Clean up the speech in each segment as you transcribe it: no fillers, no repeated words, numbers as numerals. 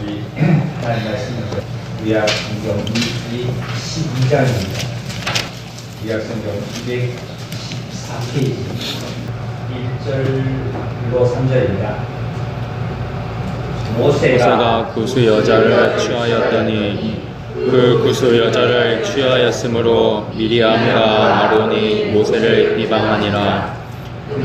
우리 하나님 말씀을 구약 성경 12장입니다. 구약 성경 214페이지 1절로 3절입니다. 모세가 구스 여자를 취하였더니 그 구스 여자를 취하였으므로 미리암과 아론이 모세를 비방하니라.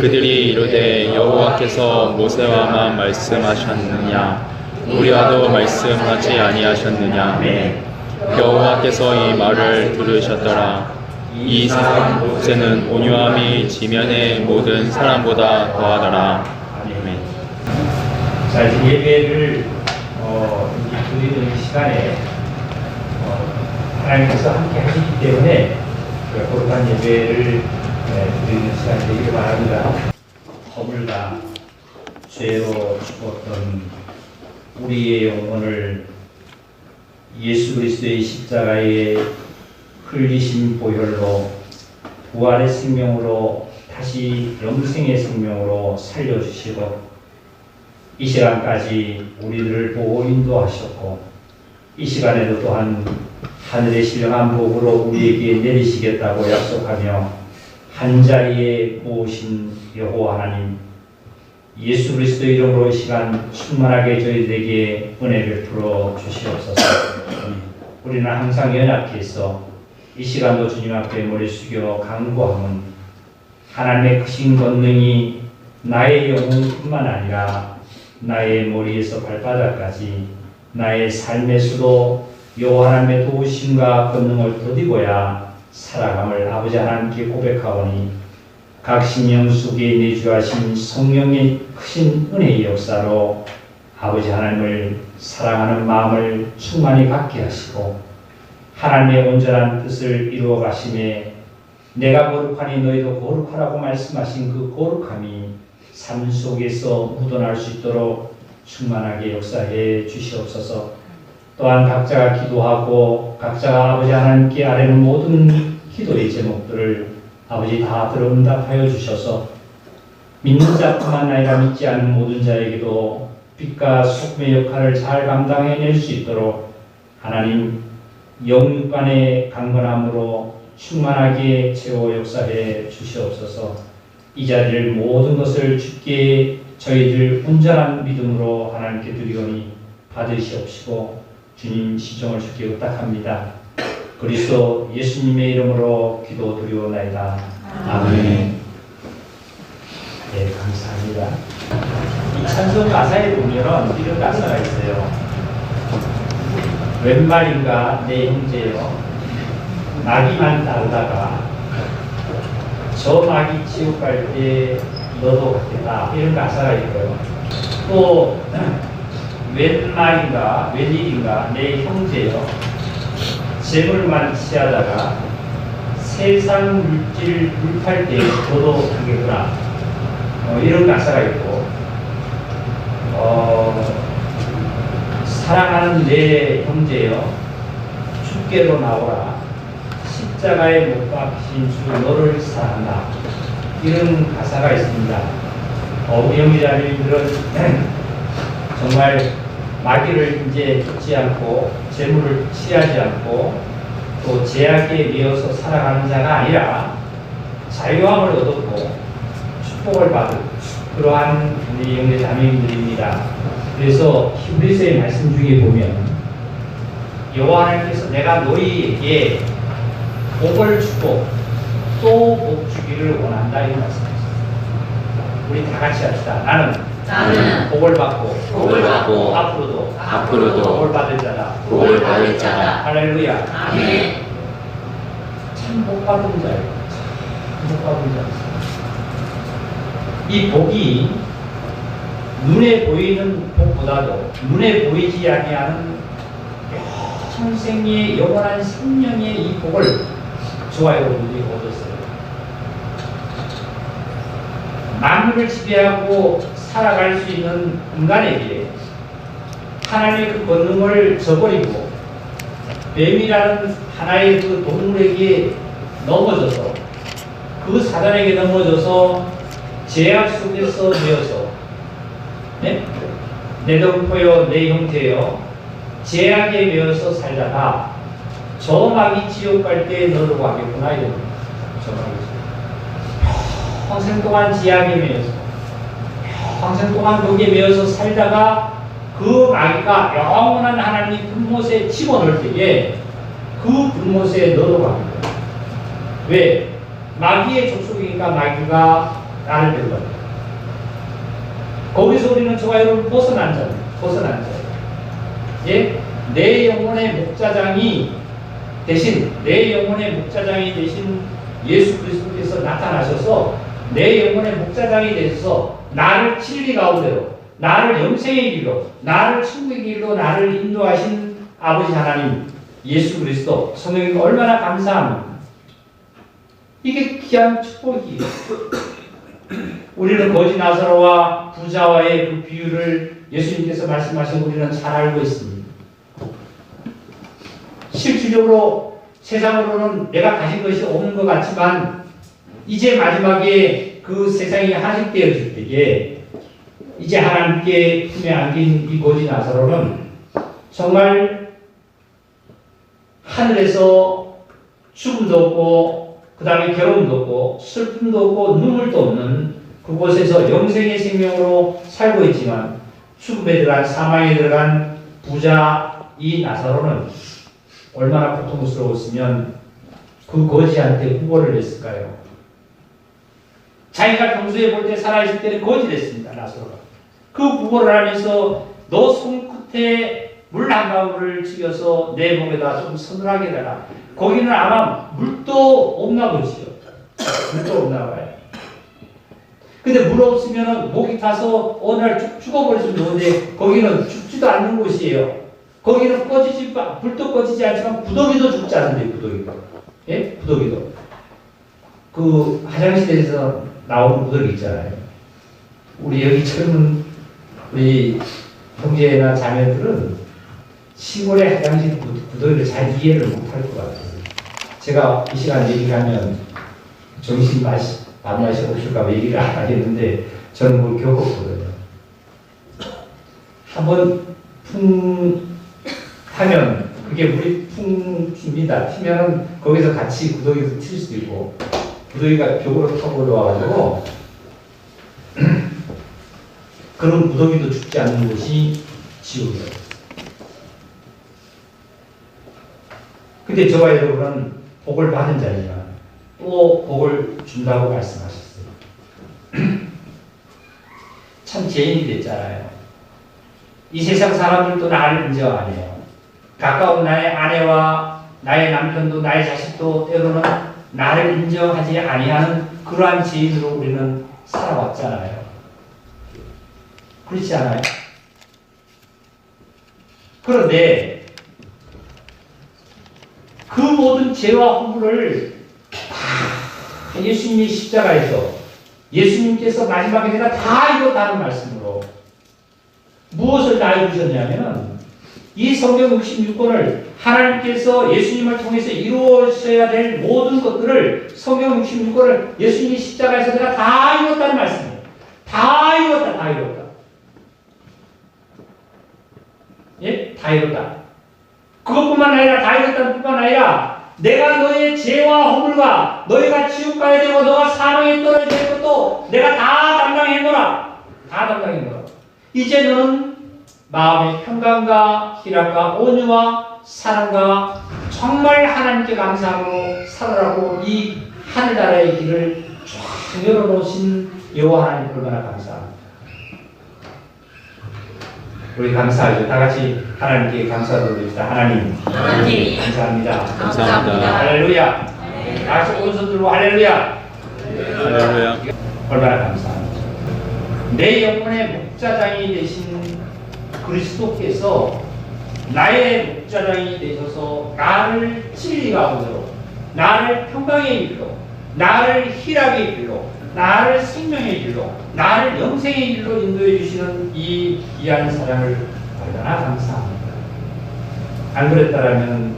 그들이 이르되 여호와께서 모세와만 말씀하셨느냐 우리와도 말씀하지 아니하셨느냐. 여호와께서 이 말을 들으셨더라. 이 사람 모세는 온유함이 지면의 모든 사람보다 더하더라. 아멘. 자, 이제 예배를 드리는 시간에 하나님께서 함께 하시기 때문에 거룩한 예배를 드리는 시간이 되기를 바랍니다. 허물다 죄로 죽었던 우리의 영혼을 예수 그리스도의 십자가의 흘리신 보혈로 부활의 생명으로 다시 영생의 생명으로 살려주시고 이 시간까지 우리들을 보호 인도하셨고 이 시간에도 또한 하늘의 신령한 복으로 우리에게 내리시겠다고 약속하며 한자리에 모으신 여호와 하나님 예수 그리스도 이름으로 이 시간 충만하게 저희들에게 은혜를 풀어 주시옵소서. 우리는 항상 연약해서 이 시간도 주님 앞에 머리 숙여 간구함은 하나님의 크신 권능이 나의 영혼뿐만 아니라 나의 머리에서 발바닥까지 나의 삶의 수도 여호와 하나님의 도우심과 권능을 더디고야 살아감을 아버지 하나님께 고백하오니 각 심령 속에 내주하신 성령의 크신 은혜의 역사로 아버지 하나님을 사랑하는 마음을 충만히 갖게 하시고 하나님의 온전한 뜻을 이루어 가심에 내가 거룩하니 너희도 거룩하라고 말씀하신 그 거룩함이 삶 속에서 묻어날 수 있도록 충만하게 역사해 주시옵소서. 또한 각자가 기도하고 각자가 아버지 하나님께 아뢰는 모든 기도의 제목들을 아버지 다 들어 응답하여 주셔서 믿는 자뿐만 아니라 믿지 않는 모든 자에게도 빛과 소금의 역할을 잘 감당해낼 수 있도록 하나님 영육간의 강건함으로 충만하게 채워 역사해 주시옵소서. 이 자리를 모든 것을 주께 저희들 온전한 믿음으로 하나님께 드리오니 받으시옵시고 주님 시종을 주께 의탁합니다. 그리스도 예수님의 이름으로 기도드리오나이다. 아멘. 네, 감사합니다. 이 찬송 가사에 보면 이런 가사가 있어요. 웬 말인가 내 형제여 나귀만 따르다가 저 나귀 지옥 갈 때 너도 갔겠다. 이런 가사가 있고요. 또 웬 말인가 웬일인가 내 형제여 재물만 취하다가 세상 물질 불탈 때 너도 가겠구나. 이런 가사가 있고 사랑하는 내 형제여 주께로 나오라 십자가에 못 박히신 주 너를 사랑한다. 이런 가사가 있습니다. 우리 형제자매들은 정말 마귀를 이제 쫓지 않고 재물을 취하지 않고 또 제약에 매여서 살아가는 자가 아니라 자유함을 얻었고 축복을 받은 그러한 우리 형제자매님들입니다. 그래서 히브리서의 말씀 중에 보면 여호와 하나님께서 내가 너희에게 복을 주고 또 복 주기를 원한다 이런 말씀이었어요. 우리 다 같이 합시다. 나는 복을 받고 앞으로도 복을 받을 자다. 할렐루야. 아멘. 참 복 받은 자예요. 복 받은 자. 이 복이 눈에 보이는 복보다도 눈에 보이지 아니하는 평생의 영원한 생명의 이 복을 저와 여러분들이 얻었어요. 만물을 지배하고 살아갈 수 있는 인간에게 하나님의 그 권능을 저버리고 뱀이라는 하나의 그 동물에게 넘어져서 그 사단에게 넘어져서 제약 속에서 되어서 내 동포여 내 형제여 죄악에 매여서 살다가 저 마귀 지옥 갈 때 너로 가겠구나 이런 거예요. 저 마귀 평생 동안 죄악에 매여서 평생 동안 거기에 매여서 살다가 그 마귀가 영원한 하나님이 불못에 집어넣을 때에 그 불못에 너로 가겠구나. 왜? 마귀의 족속이니까 마귀가 나를 데려가요. 거기서 우리는 저와 여러분 벗어난 자예요. 벗어난 자예요. 예? 내 영혼의 목자장이 대신 예수 그리스도께서 나타나셔서 내 영혼의 목자장이 되셔서 나를 진리 가운데로, 나를 영생의 길로, 나를 천국의 길로 나를 인도하신 아버지 하나님 예수 그리스도 성령님 얼마나 감사합니다. 이게 귀한 축복이에요. 우리는 거지 나사로와 부자와의 그 비유를 예수님께서 말씀하신 우리는 잘 알고 있습니다. 실질적으로 세상으로는 내가 가진 것이 없는 것 같지만 이제 마지막에 그 세상이 하직되어질 때에 이제 하나님께 품에 안긴 이 거지 나사로는 정말 하늘에서 죽음도 없고 그 다음에 괴로움도 없고 슬픔도 없고 눈물도 없는 그곳에서 영생의 생명으로 살고 있지만 죽음에 들어간 사망에 들어간 부자 이 나사로는 얼마나 고통스러웠으면 그 거지한테 후보를 냈을까요? 자기가 평소에 볼 때 살아있을 때는 거지 됐습니다. 나사로가. 그 후보를 하면서 너 손끝에 물 한 방울을 쥐어서 내 몸에다 좀 서늘하게 해라. 거기는 아마 물도 없나 보지요. 물도 없나 봐요. 근데 물 없으면 목이 타서 어느 날 죽어버리시면 좋은데 거기는 죽지도 않는 곳이에요. 거기는 불도 꺼지지 않지만 부더기도 죽지 않는데 부더기도. 예? 부더기도. 그 화장실에서 나오는 부더기 있잖아요. 우리 여기 젊은 우리 형제나 자매들은 시골의 화장실 부더기를 잘 이해를 못할 것 같아요. 제가 이 시간 얘기하면 정신 밥맛이 없을까 봐 얘기를 안 하겠는데 저는 그걸 겪었거든요. 한번 풍 타면 그게 물이 풍 튑니다. 튀면은 거기서 같이 구더기에서 튈 수도 있고 구더기가 벽으로 타고 올라와가지고 그런 구더기도 죽지 않는 곳이 지옥이에요. 근데 저와 여러분은 복을 받은 자니까 또 복을 준다고 말씀하셨어요. 참 죄인이 됐잖아요. 이 세상 사람들도 나를 인정 안 해요. 가까운 나의 아내와 나의 남편도 나의 자식도 때로는 나를 인정하지 아니하는 그러한 죄인으로 우리는 살아왔잖아요. 그렇지 않아요? 그런데 그 모든 죄와 허물을 다 예수님이 십자가에서 예수님께서 마지막에 내가 다 이뤘다는 말씀으로 무엇을 다 이루셨냐면 이 성경 66권을 하나님께서 예수님을 통해서 이루어져야 될 모든 것들을 성경 66권을 예수님이 십자가에서 내가 다 이뤘다는 말씀이에요. 다 이뤘다, 다 이뤘다. 예? 다 이뤘다. 그것뿐만 아니라 다 이뤘다는 뿐만 아니라 내가 너의 죄와 허물과 너희가 지옥 가야 되고 너가 사망에 떨어져야 될 것도 내가 다 담당했노라. 다 담당했노라. 이제 너는 마음의 평강과 희락과 온유와 사랑과 정말 하나님께 감사함으로 살아라고 이 하늘나라의 길을 쫙 열어놓으신 여호와 하나님 얼마나 감사합니다. 우리 감사하죠. 다 같이 하나님께 감사 드립시다. 하나님 감사합니다. 감사합니다. 할렐루야. 다 같이 오른손 들고 할렐루야. 할렐루야. 얼마나 감사합니다. 내 영혼의 목자장이 되신 그리스도께서 나의 목자장이 되셔서 나를 진리 가운데로, 나를 평강의 길로, 나를 희락의 길로, 나를 생명의 길로, 나를 영생의 길로 인도해 주시는 이 귀한 사랑을 얼마나 감사합니다. 안 그랬다라면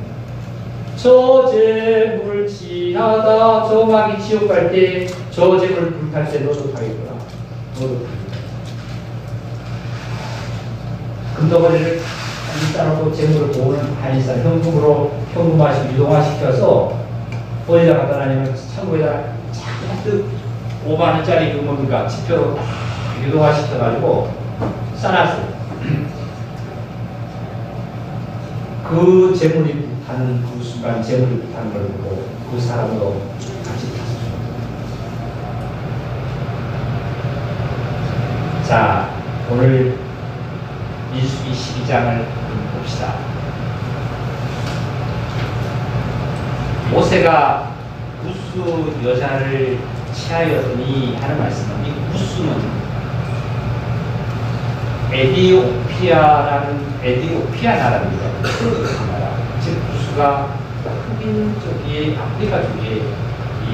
저 재물 지나다 저 마귀 지옥 갈 때 저 재물 불탈 때 너도 가겠구나. 너도 가겠구나. 금덩어리를 한인사람하고 재물을 보는 한인사람 유동화시켜서 어디다 갖다 놔냐면 창고에다 잔뜩 5만 원짜리 그 뭡니까 지표로 딱 유동화시켜가지고 싸놨어요. 그 재물이 불타는 그 순간 재물이 불타는 걸 보고 그 사람도 같이 탔어요. 자, 오늘 민수기 12장을 봅시다. 모세가 구스 여자를 취하였더니 하는 말씀은, 이 구스는 에디오피아 나라입니다. 그 나라. 즉 구스가 흑인 쪽이 아프리카 쪽에 이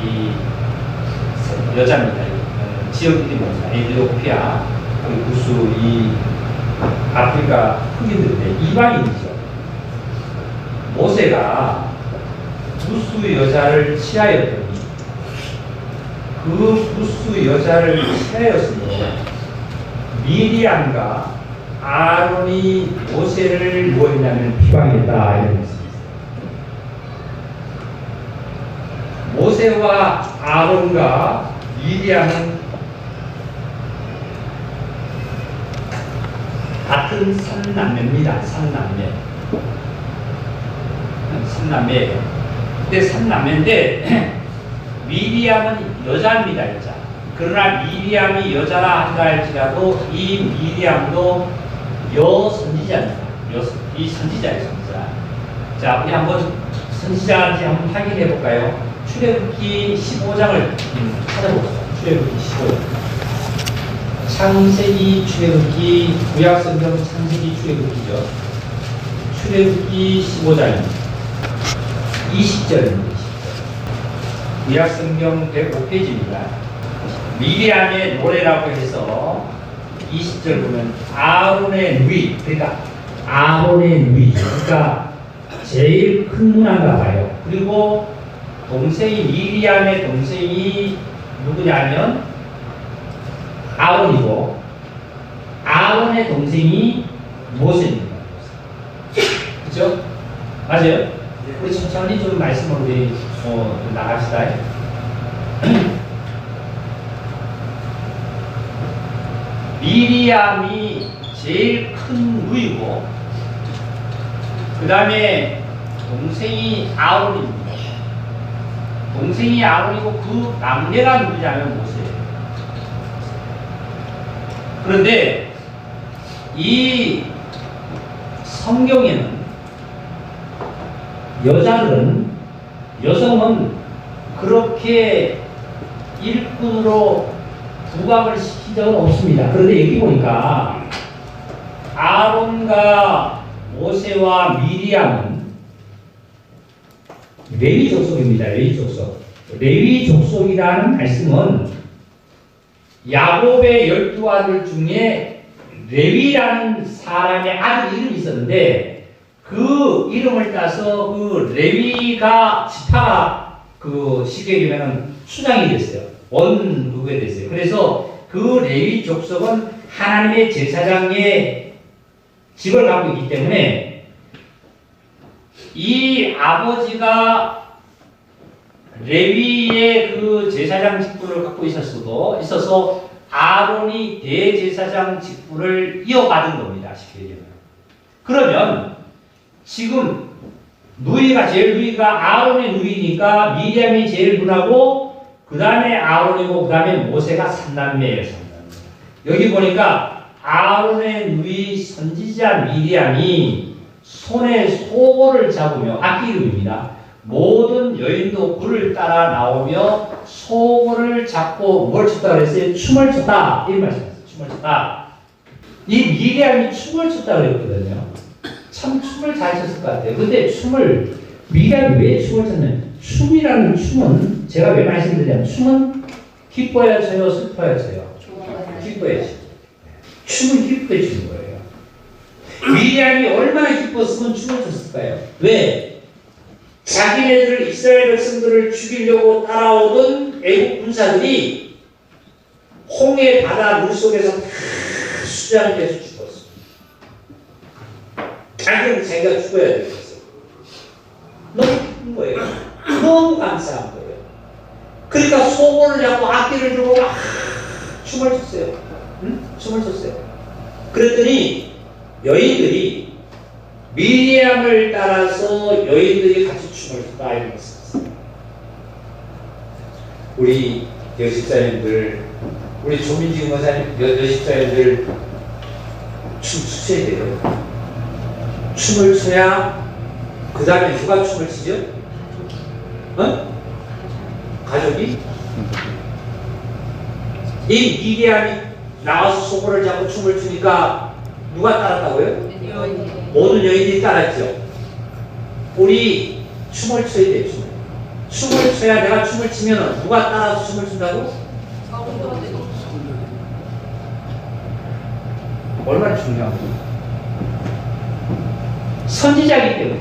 여자입니다. 지역 이름입니다. 에디오피아, 구스 이 아프리카 흑인들인데 이방인이죠. 모세가 구스 여자를 취하였더니 그 구스 여자를 취하였으므로 미리암과 아론이 모세를 무엇이냐면 비방했다 이런 말씀입니다. 모세와 아론과 미리암은 같은 삼남매입니다. 삼남매예요. 근데 삼남매인데 미리암은 여자입니다. 여자. 그러나 미리암이 여자라 한다 할지라도 이 미리암도 여선지자입니다. 이 선지자예요. 선지자. 자, 우리 한번 선지자인지 한번 확인해 볼까요? 출애굽기 15장을 찾아봅시다. 출애굽기 15장. 창세기, 출애굽기, 구약성경 창세기, 출애굽기죠. 출애굽기 15장입니다. 20절입니다. 구약성경 105페이지입니다. 미리암의 노래라고 해서 20절 보면 아론의 누이, 그러니까 아론의 누이, 그러니까 제일 큰 누나인가 봐요. 그리고 동생이 미리암의 동생이 누구냐면 아론이고 아론의 동생이 모세입니다. 그렇죠? 맞아요? 우리 천천히 좀 말씀을 우리 나갑시다. 미리암이 제일 큰 누이고 그 다음에 동생이 아론입니다. 동생이 아론이고 그 막내가 누구냐면 모세예요. 그런데 이 성경에는 여성은 그렇게 일꾼으로 부각을 시킨 적은 없습니다. 그런데 여기 보니까 아론과 모세와 미리암은 레위 족속입니다. 레위 족속. 레위 족속이라는 말씀은 야곱의 12아들 중에 레위라는 사람의 아들 이름이 있었는데 그 이름을 따서 그 레위가 지파가 그 쉽게 얘기하면 수장이 됐어요. 그게 됐어요. 그래서 그 레위 족속은 하나님의 제사장의 직을 갖고 있기 때문에 이 아버지가 레위의 그 제사장 직분을 갖고 있어서 아론이 대제사장 직분을 이어받은 겁니다. 쉽게 얘기하면. 그러면 지금 제일 누이가 아론의 누이니까 미리암이 제일 누나고 그 다음에 아론이고 그 다음에 모세가 삼남매예요. 여기 보니까 아론의 누이 선지자 미리암이 손에 소고를 잡으며 악기 이름입니다. 모든 여인도 그를 따라 나오며 소고를 잡고 뭘 췄다 그랬어요? 춤을 췄다. 이 말씀이었어요. 춤을 췄다. 이 미리암이 춤을 췄다 그랬거든요. 참 춤을 잘 췄을 것 같아요. 근데 미리암이 왜 춤을 췄냐면 춤이라는 춤은 제가 왜 말씀드리냐면 춤은 기뻐야 춰요, 슬퍼야 춰요. 기뻐야 춰요. 춤은 기쁘게 추는 거예요. 미리암이 얼마나 기뻤으면 춤을 췄을까요? 왜? 자기네들 이스라엘 백성들을 죽이려고 따라오던 애국 군사들이 홍해 바다 물속에서 다 수장돼서 죽었어. 자기는 자기가 죽어야 되겠어. 너무 기쁜 거예요. 너무 감사한 거예요. 그러니까 소원을 잡고 악기를 들고 막 춤을 췄어요. 응? 춤을 췄어요. 그랬더니 여인들이 미리암을 따라서 여인들이 같이 춤을 췄다 이런 것을 했어요. 우리 여집사님들, 우리 조민지 원사님 여집사님들 춤 추셔야 돼요. 춤을 춰야 그 다음에 누가 춤을 추죠? 어? 가족이? 이 미리암이 나와서 소고를 잡고 춤을 추니까 누가 따랐다고요? 모든 여인들이 따랐죠. 우리 춤을 춰야 돼요. 춤을 춰야 내가 춤을 추면 누가 따라서 춤을 춘다고? 얼마나 중요합니까? 선지자이기 때문에.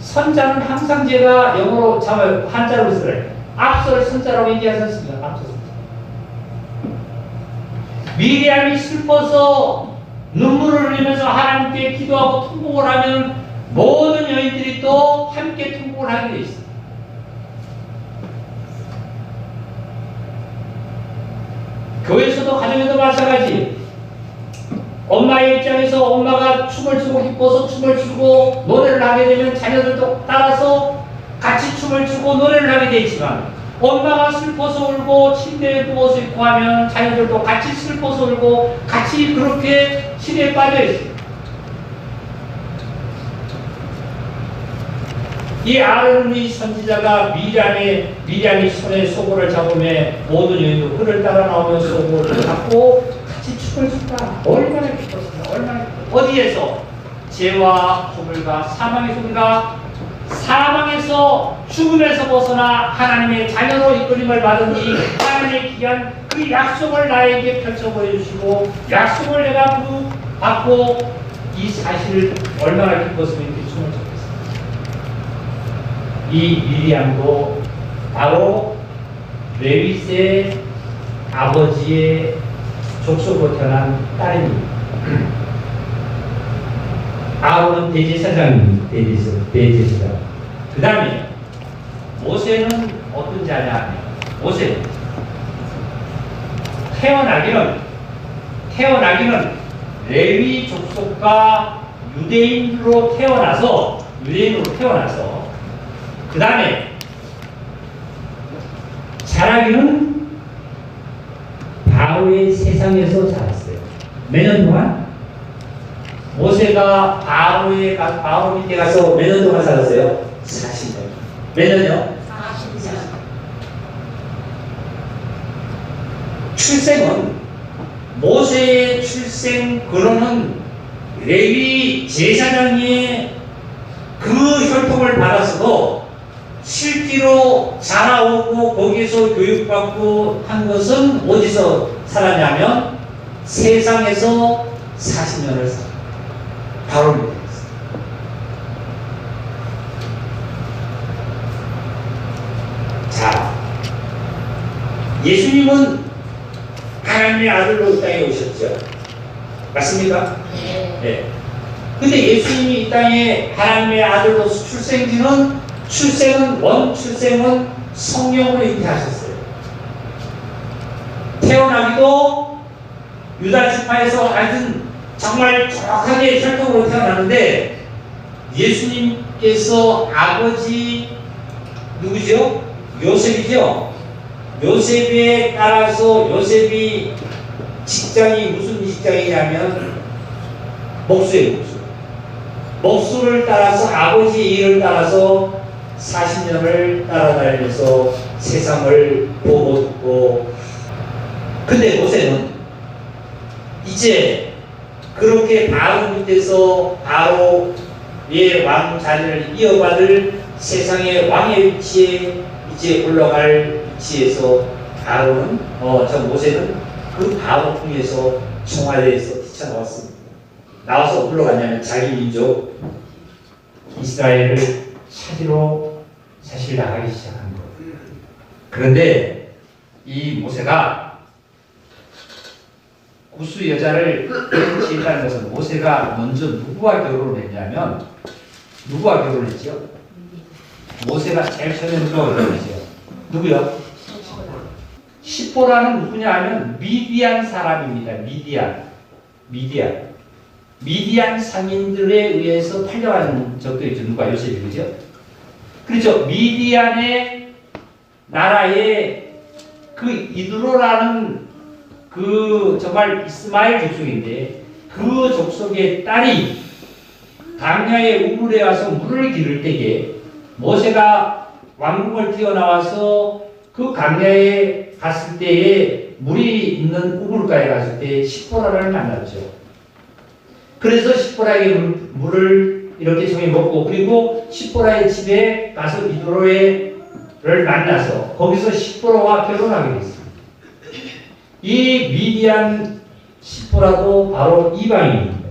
선자는 항상 제가 영어로 잡아요. 한자로 쓰래. 앞설 선자라고 얘기하지 않습니까? 앞설 선자. 미리암이 슬퍼서 눈물을 흘리면서 하나님께 기도하고 통곡을 하면 모든 여인들이 또 함께 통곡을 하게 돼 있어요. 교회에서도 가정에도 마찬가지. 엄마의 입장에서 엄마가 춤을 추고 기뻐서 춤을 추고 노래를 하게 되면 자녀들도 따라서 같이 춤을 추고 노래를 하게 되지만 엄마가 슬퍼서 울고 침대에 누워서 있고 하면 자녀들도 같이 슬퍼서 울고 같이 그렇게 시대에 빠져 있어요. 이 아론의 선지자가 미리암이 손에 소고를 잡으며 모든 여인도 그를 따라 나오면 소고를 잡고 같이 춤을 춘다. 얼마나 기뻤습니까? 얼마나 기뻤습니까? 어디에서? 죄와 조물과 사망의 소리가 사망에서 죽음에서 벗어나 하나님의 자녀로 이끌림을 받은 이 하나님의 귀한 그 약속을 나에게 펼쳐 보여주시고 약속을 내가 받고 이 사실을 얼마나 기뻤으면 이렇게 춤을 췄겠어요. 이 미리암도 바로 레위세 아버지의 족속으로 태어난 딸입니다. 아론은 대제사장입니다. 대제사장. 그 다음에 모세는 어떤 자냐? 모세 태어나기는 레위 족속과 유대인으로 태어나서 그 다음에 자라기는 바로의 세상에서 자랐어요. 몇 년 동안? 모세가 바로 밑에 가서 몇 년 동안 살았어요? 40년. 몇 년요? 40년. 출생은 모세의 출생 근원은 레위 제사장의 그 혈통을 받아서도 실제로 자라오고 거기서 교육받고 한 것은 어디서 살았냐면 세상에서 40년을 살았어요. 바로 밑에 있어요. 자, 예수님은 하나님의 아들로 이 땅에 오셨죠. 맞습니까? 네. 근데 예수님이 이 땅에 하나님의 아들로 출생은 성령으로 잉태하셨어요. 태어나기도 유다 지파에서 하여튼 정말 정확하게 혈통으로 태어나는데 예수님께서 아버지 누구죠? 요셉이죠? 요셉에 따라서 요셉이 직장이 무슨 직장이냐면 목수예요. 목수를 따라서 아버지의 일을 따라서 40년을 따라다니면서 세상을 보고 듣고 근데 모세는 이제 그렇게 바로 밑에서 바로의 왕 자리를 이어받을 세상의 왕의 위치에 이제 올라갈 위치에서 바로는 저 모세는 그 바로 통해서 청와대에서 뛰쳐나왔습니다. 나와서 어디로 갔냐면 자기 민족 이스라엘을 찾으러 사실 나가기 시작한 거예요. 그런데 이 모세가 구스 여자를 지었다는 것은 모세가 먼저 누구와 결혼을 했냐면 누구와 결혼했죠? 모세가 제일 처음에 누구와 결혼했죠? 누구요? 시포라는 누구냐 하면 미디안 사람입니다. 미디안 상인들에 의해서 팔려간 적도 있죠. 누가 요셉이 그죠? 그렇죠. 미디안의 나라에 그 이드로라는 그 정말 이스마엘 족속인데 그 족속의 딸이 강야의 우물에 와서 물을 기를 때에 모세가 왕궁을 뛰어나와서 그 강야에 갔을 때에 물이 있는 우물가에 갔을 때 시포라를 만났죠. 그래서 시포라에게 물을 이렇게 정해 먹고 그리고 시포라의 집에 가서 이드로를 만나서 거기서 시포라와 결혼하게 됐습니다. 이 미디안 시포라도 바로 이방인입니다.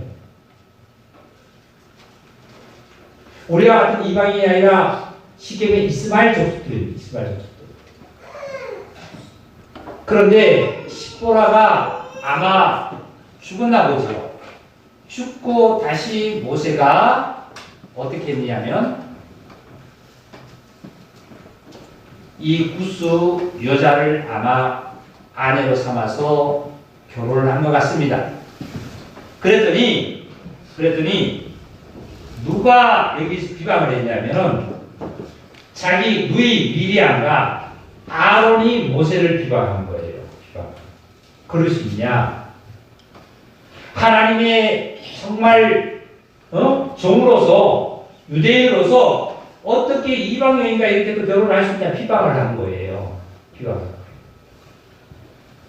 우리와 같은 이방인이 아니라 시겜의 이스마엘 족속들입니다. 이스마엘 족속들. 그런데 시포라가 아마 죽었나 보죠. 죽고 다시 모세가 어떻게 했냐면 이 구스 여자를 아마 아내로 삼아서 결혼을 한 것 같습니다. 그랬더니 누가 여기서 비방을 했냐면은 자기 누이 미리암과 아론이 모세를 비방한 거예요. 그럴 수 있냐? 하나님의 정말 종으로서 유대인으로서 어떻게 이방 여인과 이렇게 또 결혼을 할 수 있냐 비방을 한 거예요. 비방을.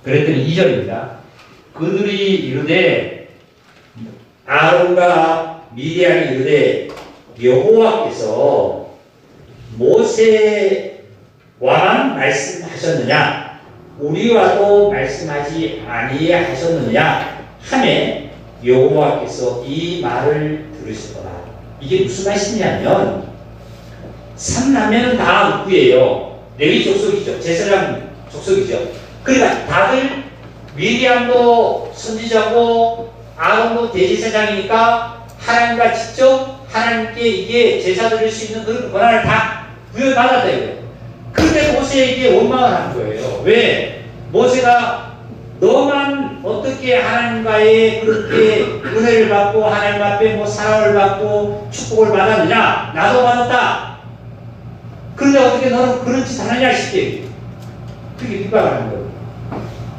그랬더니 2절입니다. 그들이 이르되 아론과 미디안이 이르되 여호와께서 모세와만 말씀하셨느냐 우리와도 말씀하지 아니하셨느냐 하매 여호와께서 이 말을 들으시더라. 이게 무슨 말씀이냐면 삼남매는 다 누구예요? 레위 족속이죠. 제사장 족속이죠. 그러니까 다들 미리암도 선지자고 아론도 대제사장이니까 하나님과 직접 하나님께 이게 제사 드릴 수 있는 그런 권한을 다 부여받았다 이거예요. 그런데 모세에게 원망을 한 거예요. 왜? 모세가 너만 어떻게 하나님과의 그렇게 은혜를 받고 하나님 앞에 뭐 사랑을 받고 축복을 받았느냐? 나도 받았다. 그런데 어떻게 너는 그런 짓 하느냐 싶게 그렇게 비방을 한 거예요.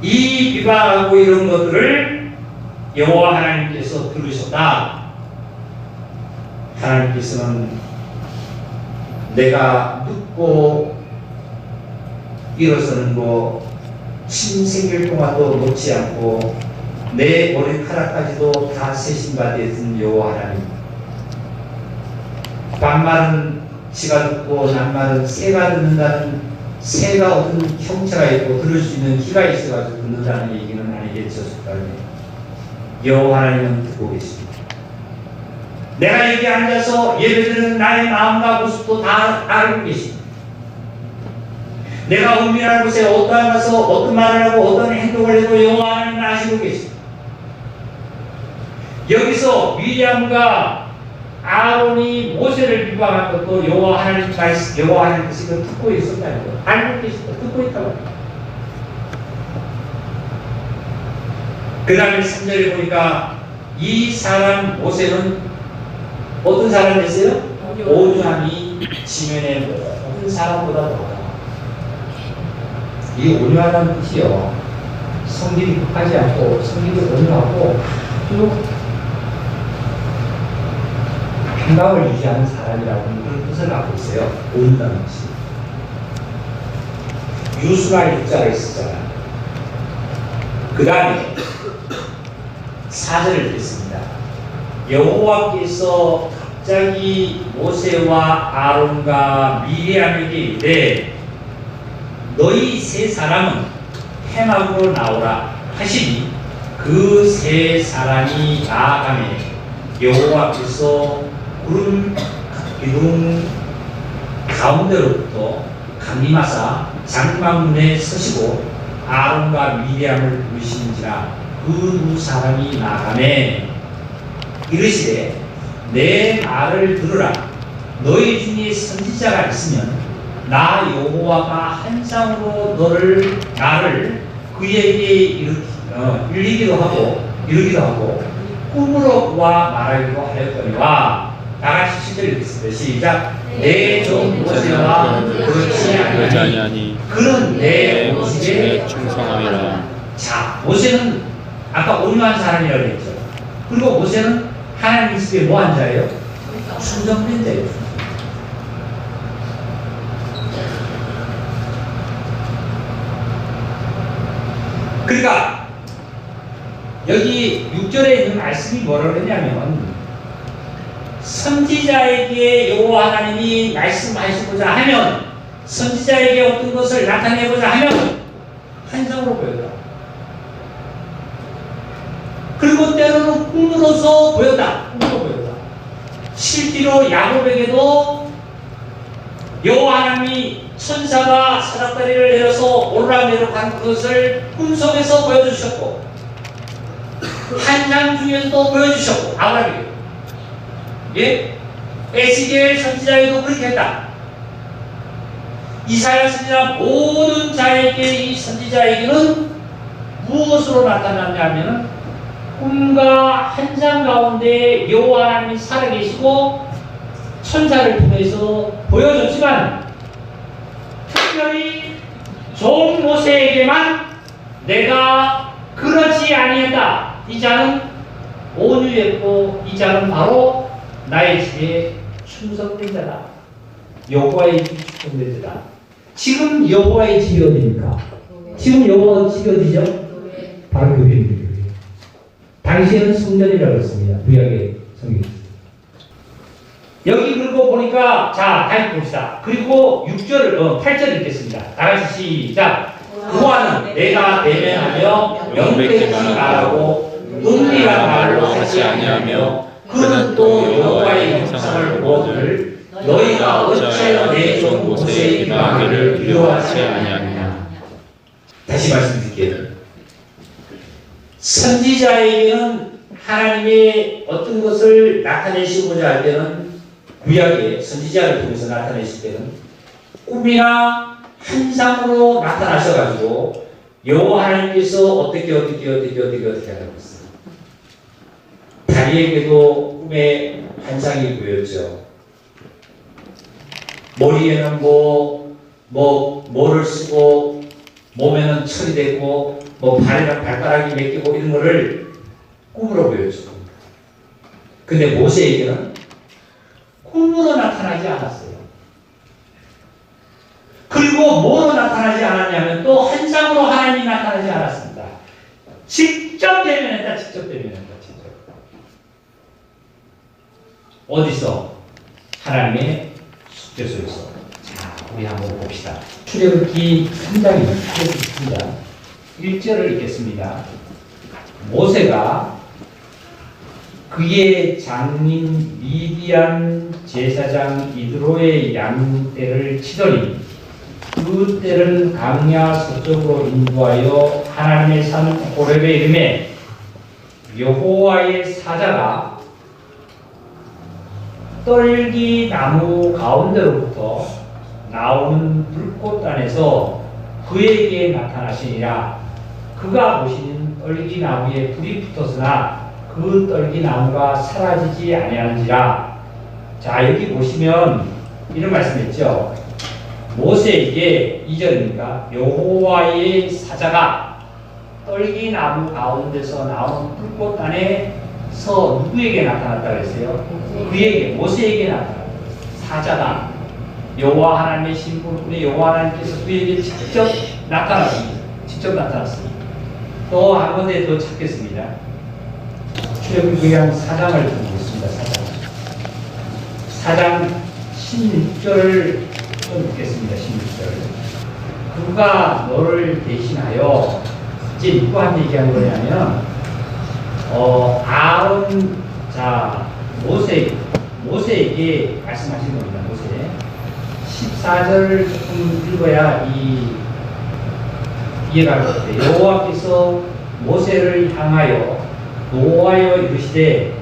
이 비방하고 이런 것들을 여호와 하나님께서 들으셨다. 하나님께서는 내가 눕고 일어서는 거 신생일 동안도 놓지 않고 내 머리카락까지도 다 세신바 되신 여호와 하나님. 밤말은 지가 듣고 낮말은 새가 듣는다는 새가 어떤 형체가 있고 들을 수 있는 귀가 있어가지고 듣는다는 얘기는 아니겠죠. 여호와 하나님은 듣고 계십니다. 내가 여기 앉아서 예배드리는 나의 마음과 모습도 다 알고 계십니다. 내가 은밀한 곳에 어떠한 가서 어떤 말을 하고 어떤 행동을 해도 여호와 하나님은 아시고 계십니다. 여기서 미리암과 아론이 모세를 비방한 것도 여호와 하나님께서 듣고 있었다는 거예요. 알고 계시다. 듣고 있다고 합니다. 그 다음에 3절에 보니까 이 사람 모세는 어떤 사람이었어요? 온유함이 지면의 모든 사람보다 더하다. 이 온유하다는 뜻이요. 성질이 급하지 않고 성질이 온유하고 쭉 평강을 유지하는 사람이라고 하는 그런 뜻을 갖고 있어요. 온유라는 뜻이. 유수가 육자가 있었잖아요. 그 다음에 4절을 읽겠습니다. 여호와께서 갑자기 모세와 아론과 미리암에게 이르되 너희 세 사람은 해막으로 나오라 하시니 그 세 사람이 나아가매 여호와께서 구름 기둥 가운데로부터 강림하사 장막문에 서시고 아론과 미리암을 부르시는지라 그 두 사람이 나가매 이르시되 내 말을 들으라. 너희 중에 선지자가 있으면 나 여호와가 한상으로 나를 그에게 이르기도 하고 꿈으로 와 말하기도 하였거니와. 다같이 7절 읽겠습니다. 시작. 내 종 모세와 그렇지 아니하니 그는 내 내 모습에 모습에 충성함이라. 자, 모세는 아까 온유한 사람이라고 했죠. 그리고 모세는 하나님 집에 뭐 한 자예요? 충성된 자예요. 그러니까 여기 6절에 있는 말씀이 뭐라고 했냐면 선지자에게 여호와 하나님이 말씀하시고자 하면 선지자에게 어떤 것을 나타내고자 하면 환상으로 보였다. 그리고 때로는 꿈으로서 보였다. 실제로 야곱에게도 여호와 하나님이 천사가 사닥다리를 내려서 오르락내리락 하는 그것을 꿈속에서 보여주셨고 환상 중에서도 보여주셨고 아브라함에게 에스겔 선지자에도 그렇게 했다. 이사야 선지자 모든 자에게 이 선지자에게는 무엇으로 나타났냐면 꿈과 환상 가운데 여호와 하나님이 살아계시고 천사를 통해서 보여줬지만 특별히 종 모세에게만 내가 그렇지 아니했다. 이 자는 온유했고 이 자는 바로 나의 집에 충성된 자다. 여호와의 집이 충성된 자다. 지금 여호와의 집이 어디입니까? 지금 여호와의 집이 어디죠? 바로 교회입니다. 당시에는 성전이라고 했습니다. 구약의 성경. 여기 그리고 보니까 자 다시 봅시다. 그리고 8절 읽겠습니다. 다 같이 시작. 그와는 내가 대면하며 명백히 말하고 은밀한 말로 하지 아니하며 그는 또 여호와의 형상을 보거늘 너희가 어찌하여 내 종 모세의 임하기를 두려워하지 아니하느냐. 다시 말씀드릴게요. 선지자에게는 하나님의 어떤 것을 나타내시고자 할 때는 구약의 선지자를 통해서 나타내실 때는 꿈이나 환상으로 나타나셔가지고 여호와 하나님께서 어떻게 하라고 했어요. 다니엘에게도 꿈에 환상이 보였죠. 머리에는 뭐를 쓰고 몸에는 철이 됐고 발이랑 발가락이 맺히고 이런 거를 꿈으로 보여줬습니다. 근데 모세에게는 꿈으로 나타나지 않았어요. 그리고 뭐로 나타나지 않았냐면 또 환상으로 하나님이 나타나지 않았습니다. 직접 대면했다. 어디서? 하나님의 숙제소에서. 자, 우리 한번 봅시다. 출애굽기 3장입니다. 1절을 읽겠습니다. 모세가 그의 장인 미디안 제사장 이드로의 양떼를 치더니 그 떼를 강야 서쪽으로 인도하여 하나님의 산 호렙에 이르매 여호와의 사자가 떨기 나무 가운데로부터 나오는 불꽃 안에서 그에게 나타나시니라. 그가 보시는 떨기 나무에 불이 붙었으나 그 떨기 나무가 사라지지 아니하는지라. 자, 여기 보시면 이런 말씀했죠. 모세에게 2절입니까? 여호와의 사자가 떨기 나무 가운데서 나오는 불꽃 안에서 누구에게 나타났다고 했어요? 그에게, 모세에게 나타났다. 사자가 여호와 하나님의 신분의 여호와 하나님께서 그에게 직접 나타났습니다. 또 한 군데 더 찾겠습니다. 출애굽기한 4장을 보겠습니다. 4장 16절을 좀 읽겠습니다. 16절. 그가 너를 대신하여 이제 누구한테 얘기한 거냐면 아론, 자 모세에게 말씀하신 겁니다. 모세 14절을 조금 읽어야 이해가 갈 것 같아요. 여호와께서 모세를 향하여 노하여 이르시되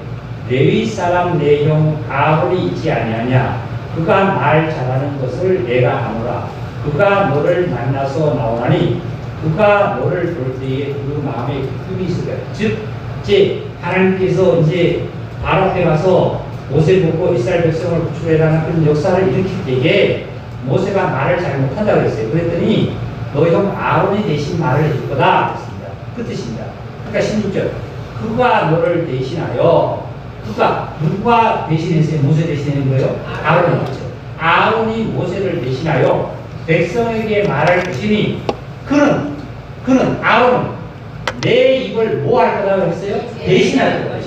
레위 사람 내 형 아론이 있지 아니하냐 그가 말 잘하는 것을 내가 아노라 그가 너를 만나서 나오나니 그가 너를 볼 때에 그 마음에 기쁨이 있으리라. 즉 이제 하나님께서 이제 바로 앞에 가서 모세 보고 이스라엘 백성을 구출해라는 그런 역사를 일으킬 때에 모세가 말을 잘 못한다고 그랬어요. 그랬더니 너 형 아론이 대신 말을 해줄 거다 그랬습니다. 그 뜻입니다. 그러니까 16절 그가 너를 대신하여 그가 누가 대신했어요? 모세 대신하는 거예요? 아론이죠. 아론이 모세를 대신하여 백성에게 말할 것이니 그는 아론은 내 입을 뭐 할 거라고 했어요? 대신할 거다.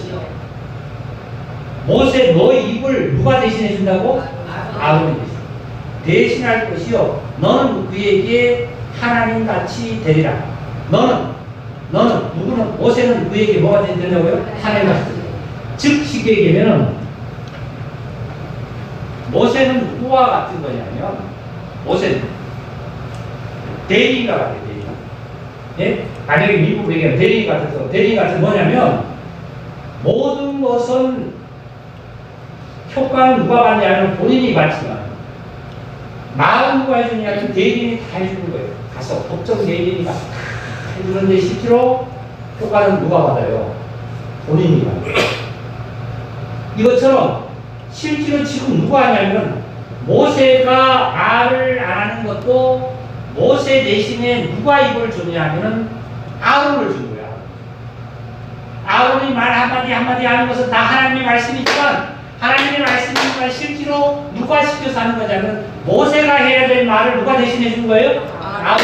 모세 너 입을 누가 대신해 준다고? 아론이 대신할 것이요 너는 그에게 하나님 같이 되리라. 너는 누구는 모세는 그에게 뭐가 된다고요? 하나님 같이 되리라. 즉 쉽게 얘기하면 모세는 누구와 같은 거냐면 모세는 대리인과 같아요. 대리인. 예? 만약에 미국으로 얘기하면 대리인 같아서 대리인 같은 뭐냐면 모든 것은 효과는 누가 받냐면 본인이 받지만 마음 누가 해주냐면 대리인이 다 해주는 거예요. 가서 법정 대리인이 다 해주는데 실제로 효과는 누가 받아요? 본인이 받아요. 이것처럼 실제로 지금 누가 하냐면 모세가 말을 안 하는 것도 모세 대신에 누가 입을 줬냐면은 아론을 준 거야. 아론이 말 한마디 하는 것은 다 하나님의 말씀이지만 하나님의 말씀이지만 실제로 누가 시켜서 하는 거냐면 모세가 해야 될 말을 누가 대신해 준 거예요? 아론.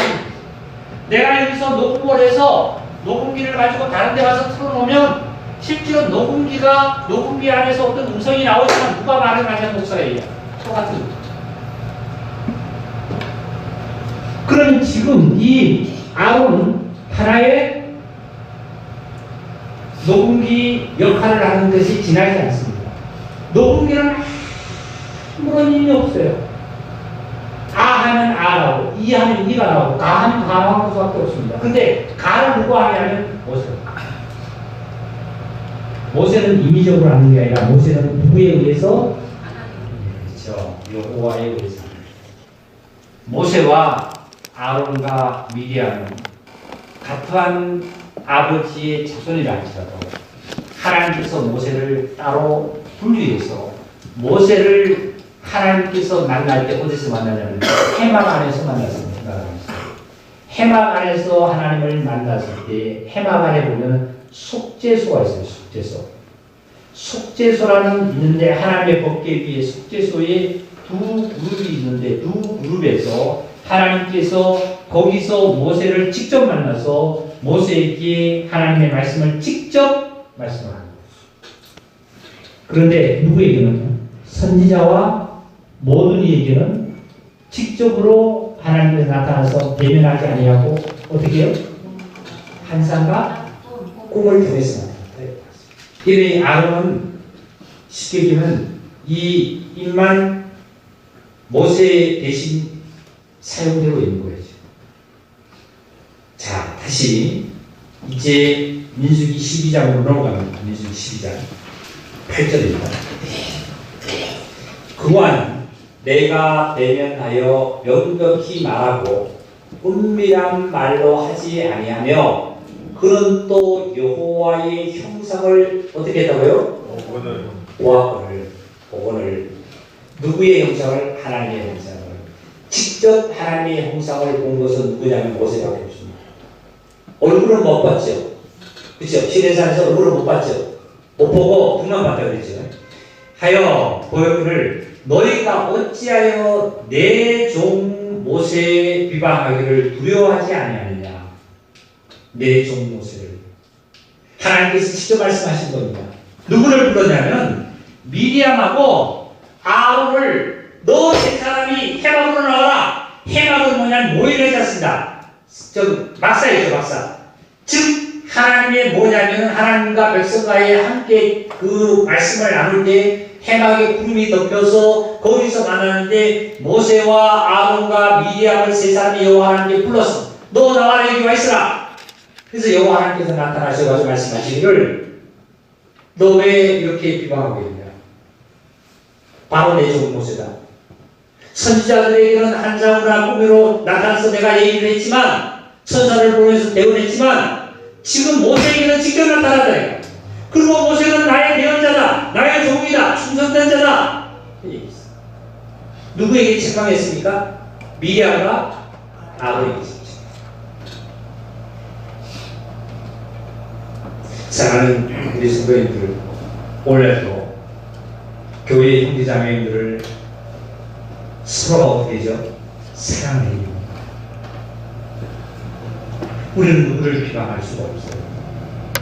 내가 여기서 녹음을 해서 녹음기를 가지고 다른 데 가서 틀어놓으면 실제로 녹음기 안에서 어떤 음성이 나오지만 누가 말을 하냐면 목사가 얘기야. 똑같은 거. 그럼 지금 이 아론은 하나의 녹음기 역할을 하는 것이 지나지 않습니다. 녹음기는 아무런 의미 없어요. 아 하면 아라고, 이 하면 이가 나오고, 가 하면 가 나오는 수밖에 없습니다. 근데 가를 누가 하냐면 모세. 모세는 임의적으로 하는 게 아니라 모세는 누구에 의해서? 그렇죠. 여호와에 의해서. 모세와 아론과 미리암은 같은 아버지의 자손이라 할지라도 하나님께서 모세를 따로 분리해서 모세를 하나님께서 만날 때 어디서 만나냐면 해막 안에서 만났습니다. 해막 안에서 하나님을 만났을 때 해막 안에 보면 속죄소가 있어요. 속죄소라는 있는데 하나님의 법궤 위에 속죄소에 두 그룹이 있는데 두 그룹에서 하나님께서 거기서 모세를 직접 만나서 모세에게 하나님의 말씀을 직접 말씀합니다. 그런데 누구에게는? 선지자와 모든 이에게는 직접으로 하나님께서 나타나서 대면하지 아니하고 어떻게 해요? 환상과 꿈을 통해서 나타납니다. 이래 아론은 쉽게 얘기하면 이 입만 모세 대신 사용되고 있는 거예요. 자, 다시 이제 민수기 12장으로 넘어갑니다. 민수기 12장 8절입니다. 그와는 내가 대면하여 명백히 말하고 은밀한 말로 하지 아니하며 그는 또 여호와의 형상을 어떻게 했다고요? 복원을 누구의 형상을? 하나님의 형상을. 직접 하나님의 형상을 본 것은 누구냐면 모세밖에 없습니다. 얼굴은 못 봤죠. 그렇죠? 시내산에서 얼굴을 못 봤죠. 못 보고 눈만 봤다고 그랬죠. 하여 보여주를 너희가 어찌하여 내 종 모세 비방하기를 두려워하지 아니하느냐. 내 종 모세를 하나님께서 직접 말씀하신 겁니다. 누구를 불렀냐면 미리암하고 아론을 너 세 사람이 해막으로 나와라. 해막은 뭐냐면 모이를 잤습니다. 막사이죠, 막사. 즉 하나님의 뭐냐면 하나님과 백성과의 함께 그 말씀을 나눌 때 해막에 구름이 덮여서 거기서 만나는데 모세와 아론과 미리암을 세 사람이 여호와 하나님께 불렀어. 너 나와라 여기 와 있으라. 그래서 여호와 하나님께서 나타나셔가지고 말씀하시기를 너 왜 이렇게 비방하고 있냐? 바로 내 종 모세다. 선지자들에게는 환상이나 꿈으로 나타나서 내가 얘기를 했지만 천사를 보내서 대언했지만 지금 모세에게는 직접 나타났다. 그리고 모세는 나의 대언자다. 나의 종이다. 충성된 자다. 누구에게 책망했습니까? 미리암과 아론에게 책망했습니다. 사랑하는 우리 성도님들, 오늘도 교회의 형제자매님들을 서로가 어떻게 되죠? 사랑해요. 우리는 누구를 비방할 수가 없어요.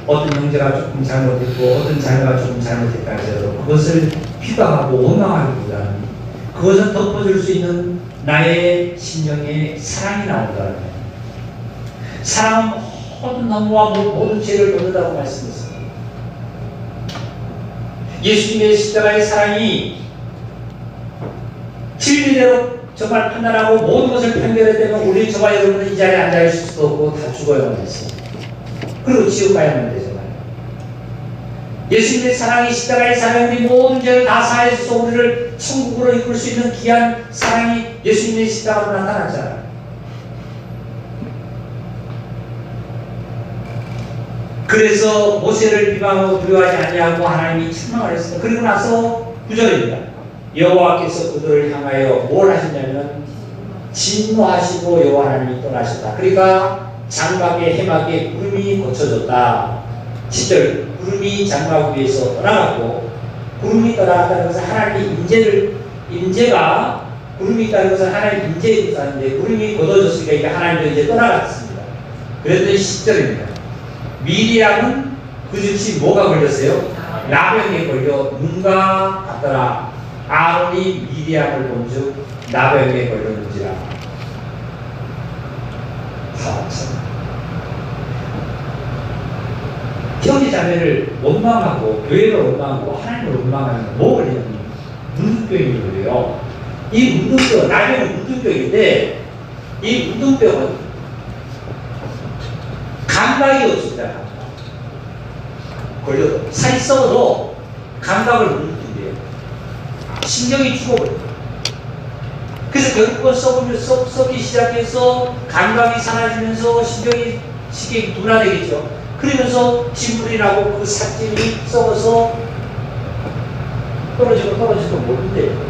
어떤 형제가 조금 잘못했고 어떤 자녀가 조금 잘못했다 하더라도 그것을 비방하고 원망하기보다는 그것을 덮어줄 수 있는 나의 심령에 사랑이 나온다는 거예요. 사랑은 모든 나무와 모든 죄를 돕는다고 말씀했습니다. 예수님의 십자가의 사랑이 진리대로 정말 판단하고 모든 것을 판결했다면 우리 저와 여러분은 이 자리에 앉아 있을 수도 없고 다 죽어야만 했습니다. 그리고 지옥 가야만 되잖아요. 예수님의 사랑이 십자가의 사랑이 우리 모든 죄를 다 사해 주셔서 우리를 천국으로 이끌 수 있는 귀한 사랑이 예수님의 십자가로 나타났잖아요. 그래서 모세를 비방하고 두려워하지 아니하고 하나님이 책망을 했습니다. 그리고 나서 9절입니다. 여호와께서 그들을 향하여 뭘 하셨냐면 진노하시고 여호와 하나님이 떠나셨다. 그러니까 장막의 해막에 구름이 거쳐졌다. 10절 구름이 장막 위에서 떠나갔고 구름이 떠나갔다는 것은 하나님의 인재가 구름이 있다는 것은 하나님의 인재에 뜻하는데 구름이 걷어졌으니까 이게 하나님도 이제 떠나갔습니다. 그랬더니 10절입니다. 미리암은 그 즉시 뭐가 걸렸어요? 나병에 걸려 눈과 같더라. 아론이 미리암을 본즉 나병에 걸렸는지라. 참. 형제 자매를 원망하고 교회를 원망하고 하나님을 원망하는 건 뭐 걸리냐면 문둥병이 걸려요. 이 문둥병, 나병은 문둥병인데 이 문둥병은 감각이 없습니다. 감각. 걸려도 살이 썩어도 감각을 못 느낀대요. 신경이 죽어버려요. 그래서 결국은 썩기 시작해서 감각이 사라지면서 신경이 쉽게 둔화되겠죠. 그러면서 진물이 나고 그 살집이 썩어서 떨어지고 모른대요.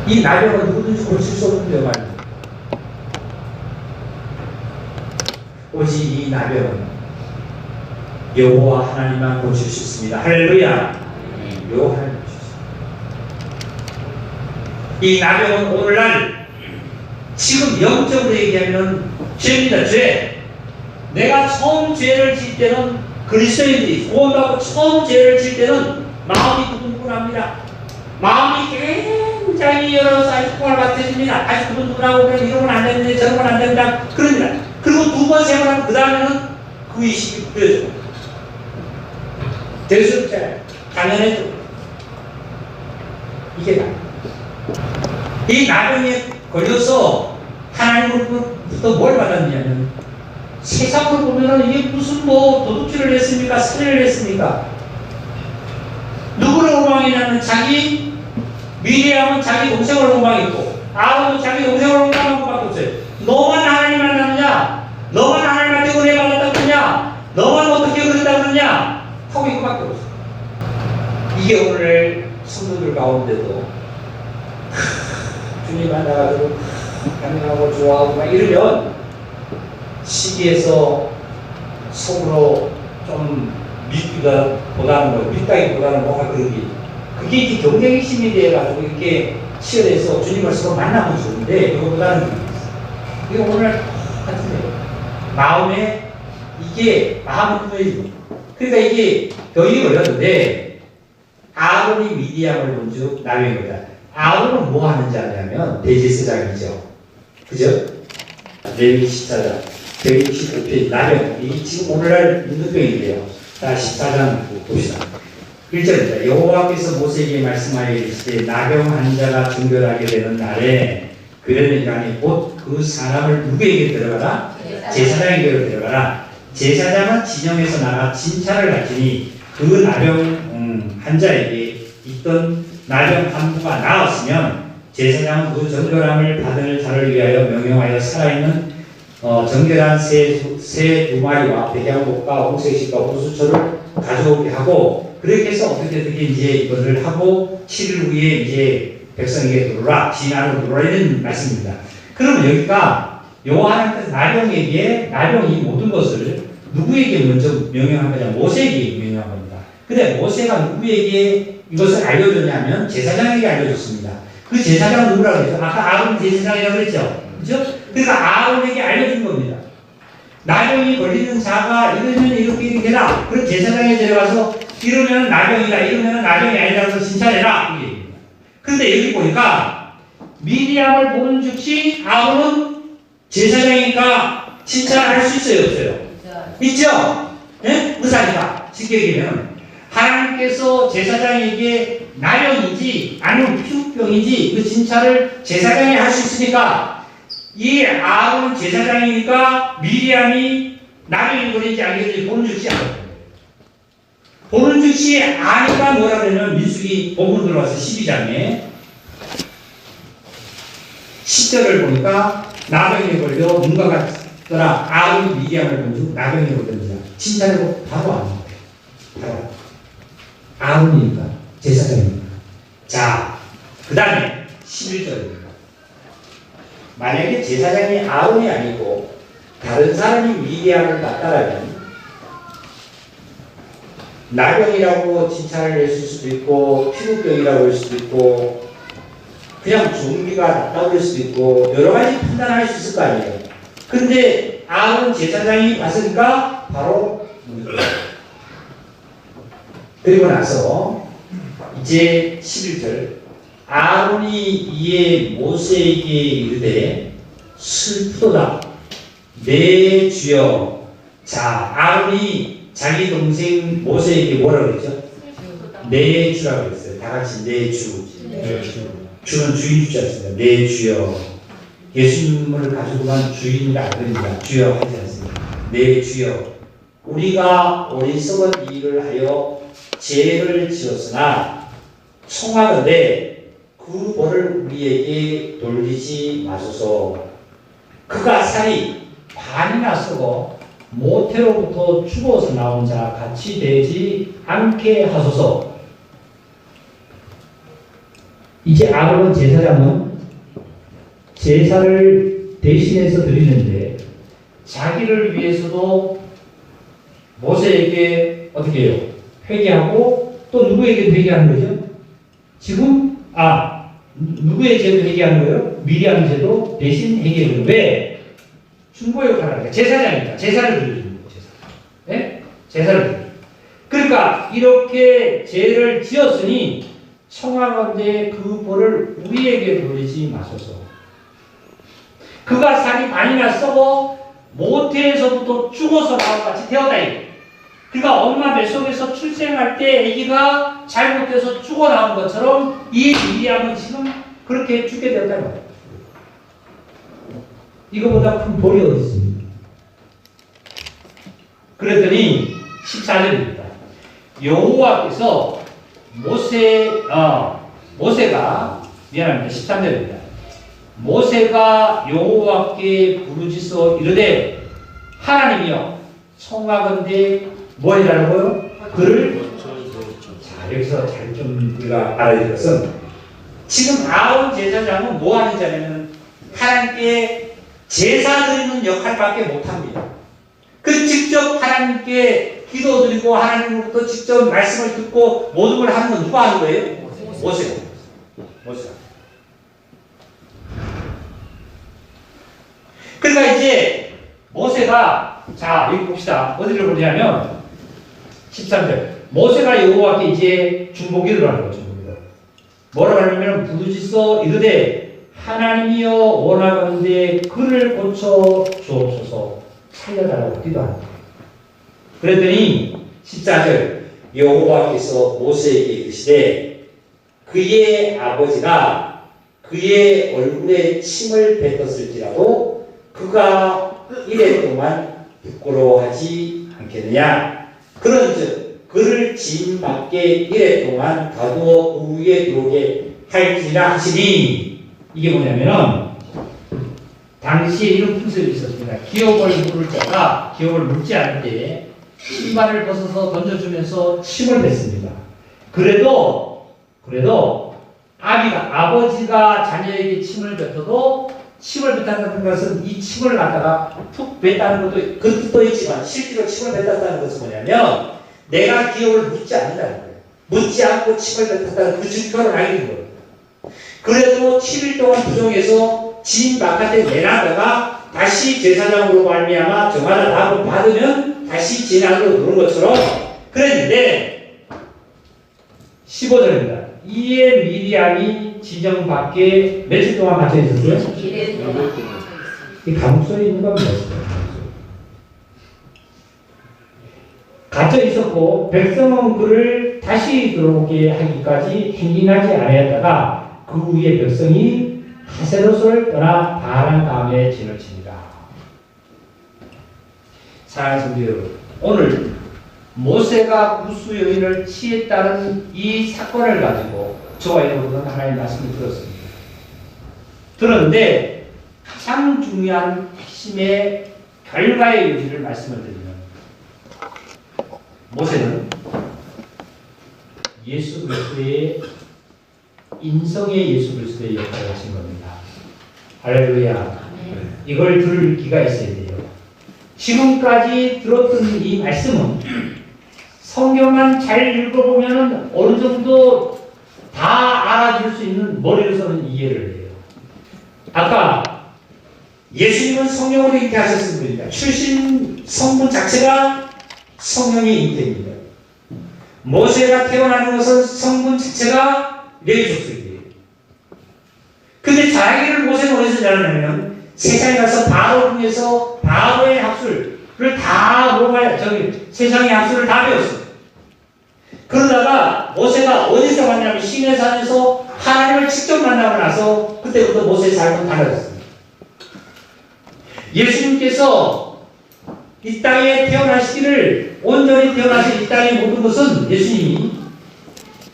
이 나병은 누구든지 고칠 수 없는 병 아닙니다. 오직 이 나병은 여호와 하나님만 고칠 수 있습니다. 할렐루야. 여호와 하나님 고칠 수 있습니다. 이 나병은 오늘날 지금 영적으로 얘기하면 죄입니다. 죄. 내가 처음 죄를 질 때는 그리스도인들이 구원받고 처음 죄를 질 때는 마음이 두근두근합니다. 마음이 굉장히 열어서 아주 콩알밭해집니다. 아주 두근두근하고 이러면 안 되는데 저러면 안 된다. 그럽니다. 그리고 두 번, 세 번 하면 그 다음에는 그 의식이 부여져. 될 수 없잖아요. 당연해져. 이게 나. 이 나병에 걸려서 하나님으로부터 뭘 받았냐면 세상으로 보면은 이게 무슨 도둑질을 했습니까? 살인을 했습니까? 누구를 원망했냐면 미리암은 자기 동생을 원망했고 아론은 자기 동생을 원망한 것밖에 없어요. 너만 하나님 만나느냐? 너만 하나님한테 은혜 받았다 그러냐? 너만 어떻게 그랬다 그러냐? 하고 이거밖에 없어요. 이게 오늘 성도들 가운데도 주님 만나가지고 감명하고 좋아하고 막 이러면 시기에서 속으로 좀 믿다기보다는 뭔가 그게 이제 경쟁심이 돼가지고 이렇게 치열해서 주님을 서로 만나면 좋은데 이거보다는 이거 오늘 같은데 마음에 이게 마음을 끊어야죠. 그러니까 이게 병이 걸렸는데 아론이 미디암을 본즉 나병이 걸렸다. 아론은 뭐 하는지 아냐면 대제사장이죠. 그죠? 레위기 14장 165페이지 나병. 이게 지금 오늘날 문둥병인데요. 자 14장 봅시다. 1절입니다. 여호와께서 모세에게 말씀하여 이르시되 나병 환자가 중별하게 되는 날에 그러는 인간이 곧 그 사람을 누구에게 데려가라? 제사장에게로 데려가라. 제사장은 진영에서 나가 진찰을 갖추니 그 나병 환자에게 있던 나병 환부가 나았으면 제사장은 그 정결함을 받을 자를 위하여 명령하여 살아있는 정결한 새 두 마리와 백양복과 홍색식과 호수초를 가져오게 하고, 그렇게 해서 어떻게 이제 이것을 하고 7일 후에 이제 백성에게 들어오라, 진안으로 들어오라, 이런 말씀입니다. 그러면 여기가 여호와 하나님께서 나병이 모든 것을 누구에게 먼저 명령한 거냐? 모세에게 명령한 겁니다. 근데 모세가 누구에게 이것을 알려줬냐면 제사장에게 알려줬습니다. 그 제사장은 누구라고 했죠? 아까 아론 제사장이라고 그랬죠? 그죠? 그러니까 아론에게 알려준 겁니다. 나병이 걸리는 자가 이러면 이렇게 되라. 그럼 제사장에 데려가서 이러면 나병이다, 이러면 나병이 아니라고 진찰해라, 이 얘기입니다. 그런데 여기 보니까 미리암을 보는 즉시 아론은 제사장이니까 진찰할 수 있어요, 없어요? 있죠? 네? 의사니까. 쉽게 얘기하면 하나님께서 제사장에게 나병인지 아니면 피부병인지 그 진찰을 제사장이 할 수 있으니까, 이 아론은 제사장이니까 미리암이 나병이 걸린지 안 걸린지 보는 즉시 알아요. 보는 즉시 아니까 뭐라 그러냐면 민수기 본문 들어와서 12장에 10절을 보니까 나병이 걸려 눈과 같더라. 아론이 미리암을 본 중 나병이 걸렸느냐. 진찰하고 바로 아는 거예요. 바로 아론이니까, 제사장이니까. 자, 그 다음에 11절입니다. 만약에 제사장이 아론이 아니고 다른 사람이 미리암을 봤다라면 나병이라고 진찰을 했을 수도 있고, 피부병이라고 할 수도 있고, 그냥 종기가 났다고 할 수도 있고, 여러 가지 판단할 수 있을 거 아니에요. 그런데 아론 제사장이 봤으니까 바로 그리고 나서 이제 11절, 아론이 이에 모세에게 이르되 슬프도다 내 주여. 자, 아론이 자기 동생 모세에게 뭐라고 그랬죠? 내 주라고 그랬어요. 다 같이 내 주. 주는 주인 주자였습니다. 내 주여. 예수님을 가지고만 주인이라 그럽니다. 주여 하지 않습니다. 내 주여. 우리가 어리석은 일을 하여 죄를 지었으나 청하건대 그 벌을 우리에게 돌리지 마소서. 그가 살이 반이나 쓰고 모태로부터 죽어서 나온 자 같이 되지 않게 하소서. 이제 아론은 제사장은 제사를 대신해서 드리는데 자기를 위해서도 모세에게 어떻게 해요? 회개하고 또 누구에게 회개하는 거죠? 지금 누구의 죄도 회개하는 거예요? 미리암 죄도 대신 회개하는 거예요. 왜? 중보 역할을 하니까. 제사장이니까. 제사를 드리는 거예요. 제사. 네? 제사를 드리는. 그러니까 이렇게 죄를 지었으니 청하건대 그 벌을 우리에게 돌리지 마소서. 그가 살이 많이나 썩어 모태에서부터 죽어서 나와 같이 되었다. 그러니까 엄마 뱃속에서 출생할 때 아기가 잘못돼서 죽어 나온 것처럼 이 미리암은 지금 그렇게 죽게 되었다는 거예요. 이거보다 큰 벌이 어디 있습니까? 그랬더니 14절입니다. 여호와께서 모세가 미안합니다. 13절입니다. 모세가 여호와께 부르짖어 이르되 하나님이여 청하건대 뭐 해달라고요? 그를. 자, 여기서 잘 좀 우리가 알아야 될 것은 지금 아론 제사장은 뭐 하는 자냐면 하나님께 제사 드리는 역할밖에 못합니다. 그 직접 하나님께 기도드리고 하나님으로부터 직접 말씀을 듣고 모든 걸 하는 건 누가 하는 거예요? 모세가. 그러니까 이제 모세가, 자 여기 봅시다. 어디를 보냐면 13절. 모세가 여호와께 이제 중보기를 하는 거죠. 뭐라고 하냐면 부르짖어 이르되 하나님이여 원하건대 그를 고쳐 주옵소서 살려달라고 기도합니다. 그랬더니 14절 여호와께서 모세에게 이르시되 그의 아버지가 그의 얼굴에 침을 뱉었을지라도 그가 이래 동안 부끄러워하지 않겠느냐. 그런즉 그를 지인 밖에 이래 동안 가두어 그 위에 들어오게 할지라 하시니. 이게 뭐냐면은 당시에 이런 풍습이 있었습니다. 기업을 물을 자가 기업을 물지 않을 때 신발을 벗어서 던져주면서 침을 뱉습니다. 그래도 아버지가 자녀에게 침을 뱉어도 침을 뱉었다는 것은 이 침을 갖다가 툭 뱉다는 것도 그 뜻도 있지만 실제로 침을 뱉었다는 것은 뭐냐면 내가 기업을 묻지 않는다는 거예요. 묻지 않고 침을 뱉었다는 그 증표를 알리는 거예요. 그래도 7일 동안 부정해서 지인 바깥에 내놨다가 다시 제사장으로 말미암아 저마다 답을 받으면 다시 지인 안으로 들어오는 것처럼 그랬는데 15절입니다. 이에 미리암이 지정 밖에 며칠 동안 갇혀 있었어요? 이 감옥소에 있는 겁니다. 갇혀 있었고 백성은 그를 다시 들어오게 하기까지 행진하지 아니하다가 그 후에 백성이 하세로스를 떠나 바란 다음에 진을 칩니다. 사랑하는 성도 여러분, 오늘 모세가 구수 여인을 취했다는 이 사건을 가지고 저와 여러분은 하나님의 말씀을 들었습니다. 들었는데 가장 중요한 핵심의 결과의 요지를 말씀을 드리면 모세는 예수 그리스도의 인성의 예수 그리스도의 역할을 하신 겁니다. 할렐루야. 이걸 들을 기가 있어야 돼요. 지금까지 들었던 이 말씀은 성경만 잘 읽어보면 어느 정도 다 알아줄 수 있는 머리로서는 이해를 해요. 아까 예수님은 성령으로 잉태하셨은 분입니다. 출신 성분 자체가 성령의 잉태입니다. 모세가 태어나는 것은 성분 자체가 레위 족속이에요. 근데 자기를 모세는 어디서 자랐냐면 세상에 가서 바로 중에서 바로의 학술을 다 세상의 학술을 다 배웠어요. 그러다가 모세가 어디서 만나면 시내산에서 하나님을 직접 만나고 나서 그때부터 모세의 삶은 달라졌습니다. 예수님께서 이 땅에 태어나시기를 온전히 태어나신 이 땅의 모든 것은 예수님이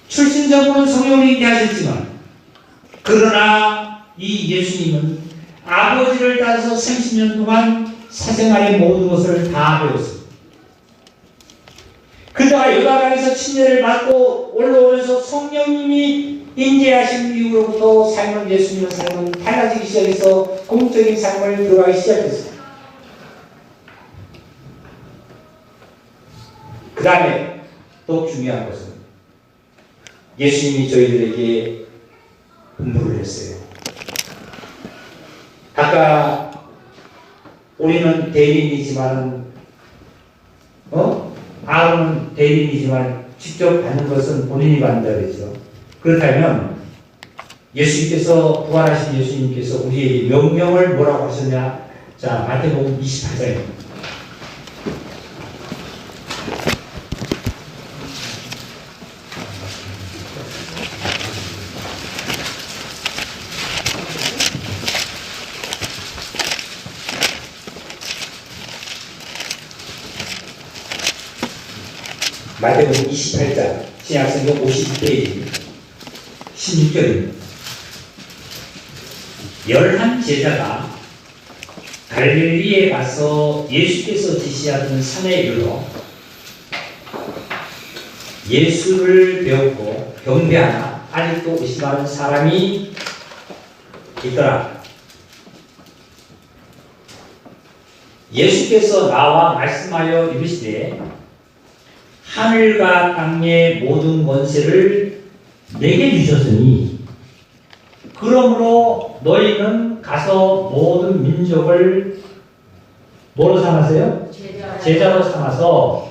출신적으로는 성령을 잉태하셨지만 그러나 이 예수님은 아버지를 따라서 30년 동안 사생활의 모든 것을 다 배웠습니다. 그러다가 요단강에서 침례를 받고 올라오면서 성령님이 임재하신 이후로부터 삶은 예수님의 삶은 달라지기 시작해서 공적인 삶을 들어가기 시작했습니다. 그 다음에 또 중요한 것은 예수님이 저희들에게 분부를 했어요. 아까 우리는 대리인이지만 아론은 대리인이지만 직접 받는 것은 본인이 받는다 그랬죠. 그렇다면 예수님께서 부활하신 예수님께서 우리에게 명령을 뭐라고 하셨냐? 자, 마태복음 28장입니다. 마태복음 28장 신약성경 52페이지 16절입니다. 11 제자가 갈릴리에 가서 예수께서 지시하던 산에 이르러 예수를 배웠고 경배하나 아직도 의심하는 사람이 있더라. 예수께서 나와 말씀하여 이르시되 하늘과 땅의 모든 권세를 내게 주셨으니 그러므로 너희는 가서 모든 민족을 뭐로 삼았어요? 제자로 삼아서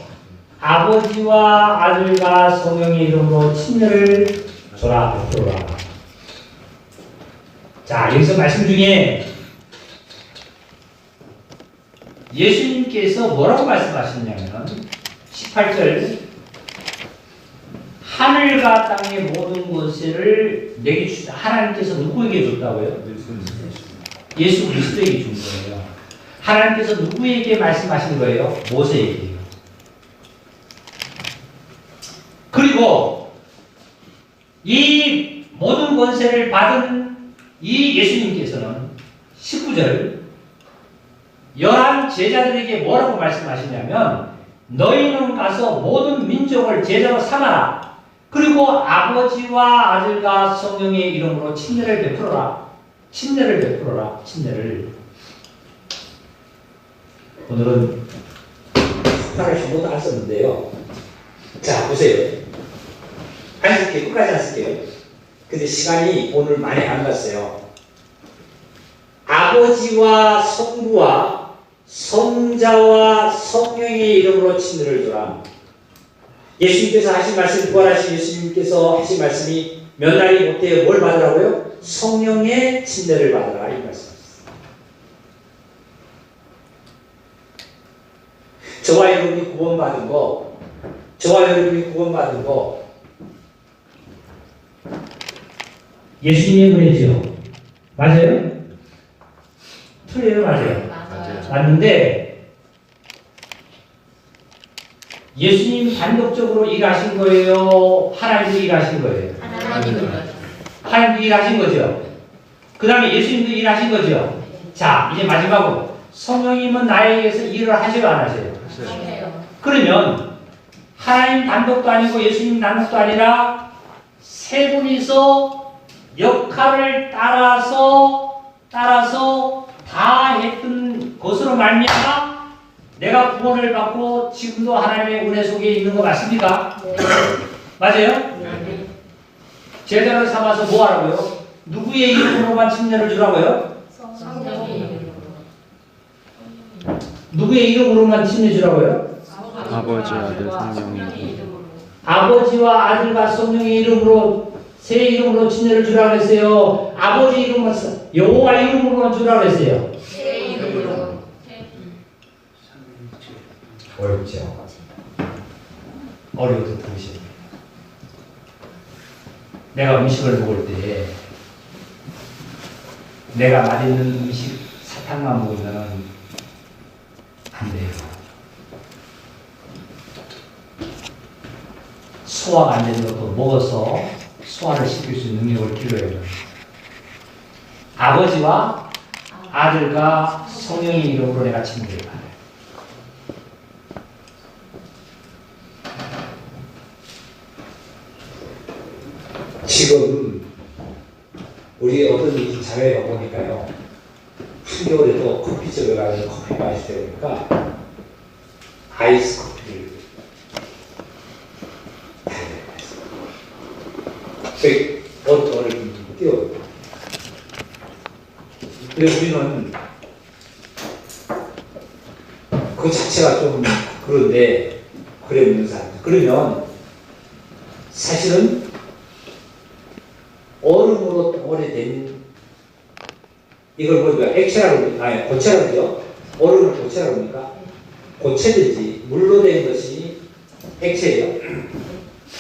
아버지와 아들과 성령의 이름으로 침례를 줘라. 자, 여기서 말씀 중에 예수님께서 뭐라고 말씀하셨냐면 18절 하늘과 땅의 모든 권세를 내게 주시다. 하나님께서 누구에게 줬다고요? 예수 그리스도에게 준 거예요. 하나님께서 누구에게 말씀하신 거예요? 모세에게요. 그리고 이 모든 권세를 받은 이 예수님께서는 19절 11 제자들에게 뭐라고 말씀하시냐면 너희는 가서 모든 민족을 제자로 삼아라. 그리고 아버지와 아들과 성령의 이름으로 침례를 베풀어라. 침례를 베풀어라. 침례를. 오늘은 숙파를 한 번도 안 썼는데요. 자, 보세요. 안 쓸게요. 끝까지 안 쓸게요. 근데 시간이 오늘 많이 안 갔어요. 아버지와 성부와 성자와 성령의 이름으로 침례를 주라. 예수님께서 하신 말씀, 부활하신 예수님께서 하신 말씀이 몇 날이 못해요. 뭘 받으라고요? 성령의 침례를 받으라. 이 말씀이었어요. 저와 여러분이 구원받은 거, 예수님의 은혜죠. 맞아요? 틀려요, 맞아요? 맞는데 예수님 단독적으로 일하신 거예요? 하나님도 일하신 거예요? 하나님도 일하신 거죠. 그 다음에 예수님도 일하신 거죠. 자, 이제 마지막으로 성령님은 나에 의해서 일을 하셔요, 안 하셔요? 그러면 하나님 단독도 아니고 예수님 단독도 아니라 세 분이서 역할을 따라서 다 했던 것으로 말미암아 내가 구원을 받고 지금도 하나님의 은혜 속에 있는 거 맞습니까? 네. 맞아요? 네. 제자를 삼아서 뭐 하라고요? 누구의 이름으로만 침례를 주라고요? 누구의 이름으로만 침례 주라고요? 아버지, 아들, 성령의 아버지와 아들과 성령의 이름으로 새 이름으로 침례를 주라고 했어요. 아버지 이름으로 여호와 이름으로만 주라고 했어요. 어렵죠. 어려워도 들으시네. 내가 음식을 먹을 때 내가 맛있는 음식 사탕만 먹으면 안 돼요. 소화가 안 되는 것도 먹어서 소화를 시킬 수 있는 능력을 길러야 해요. 아버지와 아들과 성령의 이름으로 내가 침례를 받아요. 지금 우리 어떤 이 자료에 보니까요, 한겨울에도 커피숍에 가서 커피 마실 때 보니까 아이스 커피를 얼을 띄워요. 그래서 우리는 그 자체가 좀 그런데 그래 먹는 사람. 그러면 사실은 얼음으로 오래된 이걸 뭐야 액체라고 아니 고체라고 그러죠. 얼음을 고체라고 합니까? 고체든지 물로 된 것이 액체예요.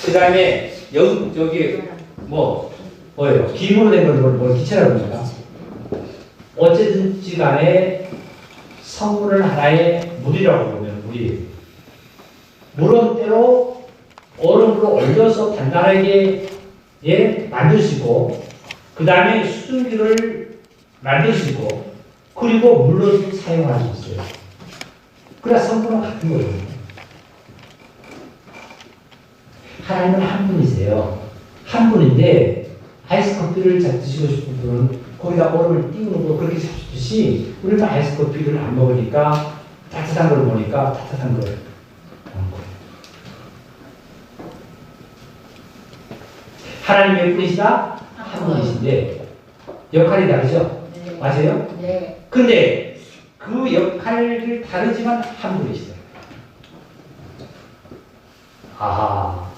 그 다음에 저기 뭐예요? 기물로 된 걸 뭐 기체라고 합니까? 어쨌든지 간에 성분을 하나의 물이라고 보면 물이 물은 때로 얼음으로 얼려서 단단하게 만드시고 그 다음에 수증기를 만드시고 그리고 물로 사용할 수 있어요. 그래야 성분은 같은 거예요. 하나님은 한 분이세요. 한 분인데 아이스 커피를 드시고 싶은 분은 거기다 얼음을 띄우는 거 그렇게 잡수듯이 우리는 아이스 커피를 안 먹으니까 따뜻한 걸 보니까 따뜻한 걸 먹는 거예요. 하나님 몇 분이시다? 한 분이신데 역할이 다르죠? 네. 맞아요? 네. 근데 그 역할이 다르지만 한 분이시다. 아하.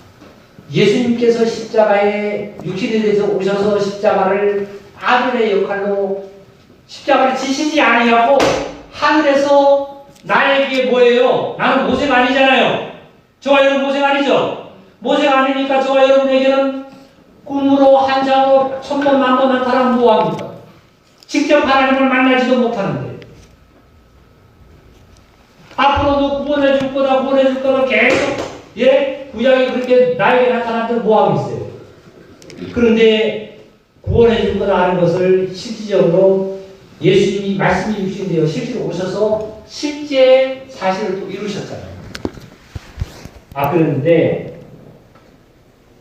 예수님께서 십자가에 육신에 대해서 오셔서 십자가를 아들의 역할로 십자가를 지시지 아니하고 하늘에서 나에게 뭐예요? 나는 모세가 아니잖아요. 저와 여러분 모세가 아니죠? 모세가 아니니까 저와 여러분에게는 꿈으로 환상으로 천번 만번 나타나면 뭐합니까? 직접 하나님을 만나지도 못하는데 앞으로도 구원해 줄 거다, 구원해 줄 거다 계속 예? 구약이 그렇게 나에게 나타났더니 뭐하고 있어요? 그런데 구원해 줄 거다 하는 것을 실질적으로 예수님이 말씀해 주신데요. 실제로 오셔서 실제 사실을 또 이루셨잖아요. 그런데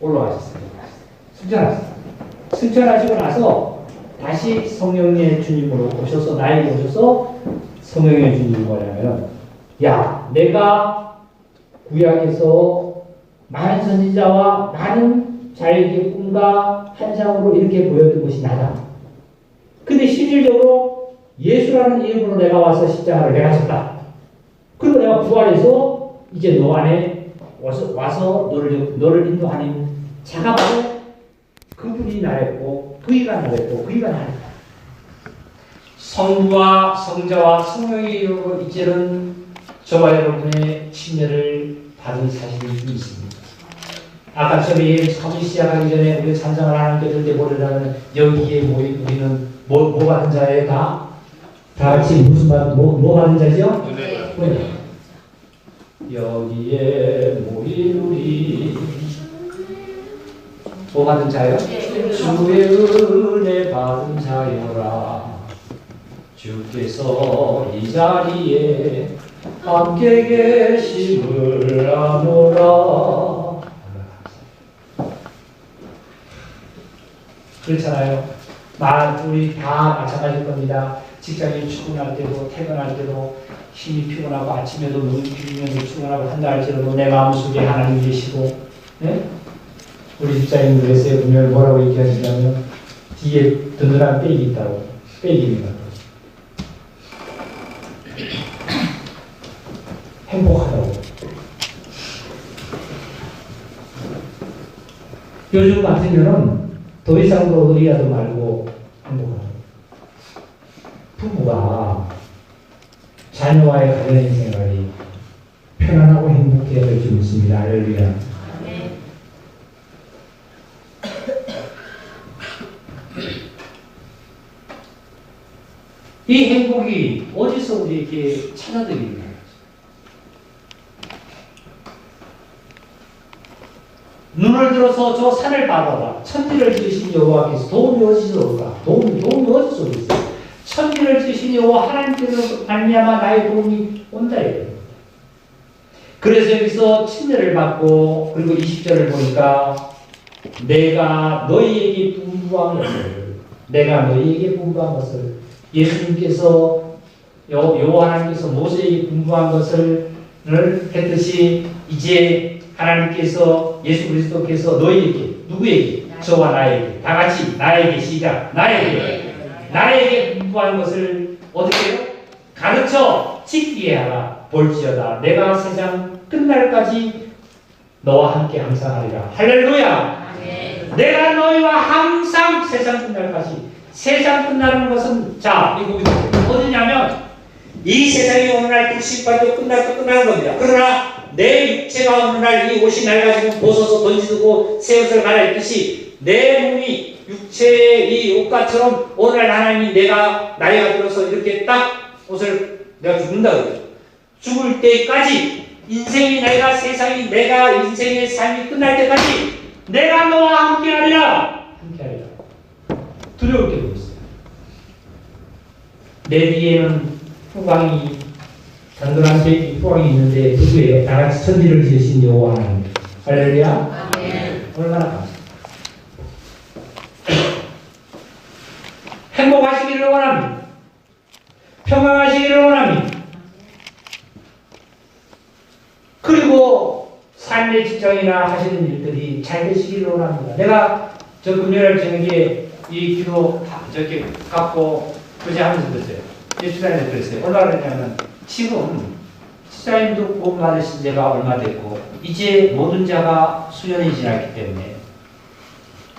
올라가셨어요. 승천하셨어요. 승천하시고 나서 다시 성령의 주님으로 오셔서 나에게 오셔서 성령의 주님이 뭐냐면 야 내가 구약에서 많은 선지자와 많은 자에게 꿈과 환상으로 이렇게 보였던 것이 나다. 근데 실질적으로 예수라는 이름으로 내가 와서 십자가를 내가 졌다. 그리고 내가 부활해서 이제 너 안에 와서 너를 인도하는 자가 바로 그분이 나였고 그이가 나였고 그이가 나였다. 성부와 성자와 성령의 이름으로 이제는 저와 여러분의 침례를 받은 사실이 있습니다. 아까 처음에 시작하기 전에 우리 찬양을 하는 것들 보려면 여기에 모인 우리는 뭐 받은 자예요? 다 같이 무슨 뭐 받은 자죠? 네. 여기에 모인 우리 뭐 받은 자요? 주의 은혜 받은 자여라. 주께서 이 자리에 함께 계심을 아노라. 그렇잖아요. 우리 다 마찬가지일 겁니다. 직장인 출근할 때도 퇴근할 때도 힘이 피곤하고 아침에도 눈이 피곤해서 출근하고 한다 할지라도 내 마음속에 하나님 계시고 네? 우리 직장인들에서 보면 뭐라고 얘기하시냐면 뒤에 든든한 백이 있다고. 백입니다. 행복하다고. 요즘 같으면은 더 이상 의리하도 말고 행복하다고. 부부가 자녀와의 가정의 생활이 편안하고 행복해야 될 줄 믿습니다. 할렐루야. 이 행복이 어디서 우리에게 찾아들이냐? 눈을 들어서 저 산을 바라봐. 천지를 지으신 여호와께서 도움이 어디서 올까? 도움이 어디서 오겠어요? 천지를 지으신 여호와 하나님께서 말미암아 나의 도움이 온다 이거예요. 그래서 여기서 침례를 받고 그리고 20절을 보니까 내가 너희에게 분부한 것을 예수님께서 여호와 하나님께서 모세에게 분부한 것을 했듯이 이제 하나님께서 예수 그리스도께서 너희에게 누구에게? 저와 나에게 다 같이 나에게 시작 나에게 분부한 것을 어떻게 해요? 가르쳐 지키게 하라. 볼지어다 내가 세상 끝날까지 너와 함께 항상 하리라. 할렐루야. 내가 너희와 항상 세상 끝날까지. 세상 끝나는 것은 자 이거 어디냐면 이 세상이 어느 날 심판도 끝나는 겁니다. 그러나 내 육체가 어느 날 이 옷이 낡아지면 벗어서 던지고 새 옷을 갈아입듯이 내 몸이 육체의 이 옷가처럼 어느 날 하나님이 내가 나이가 들어서 이렇게 딱 옷을 내가 죽는다 그러죠. 죽을 때까지 내가 인생의 삶이 끝날 때까지 내가 너와 함께하리라. 두려울 게 없어요. 내 뒤에는 후광이 단단한 후광이 있는데 누구예요? 나같이 천지를 지으신 여호와 하나님. 할렐루야. 얼마나 감사합니다. 행복하시기를 원합니다. 평안하시기를 원합니다. 그리고 삶의 직장이나 하시는 일들이 잘 되시기를 원합니다. 내가 저 금요일 저녁에 이 기도 저렇게 갖고 그제 하면서 그랬어요. 예수님한테 그랬어요. 얼마나 그랬냐면 지금 시장님도 구원 받으신 지가 얼마 됐고 이제 모든 자가 수년이 지났기 때문에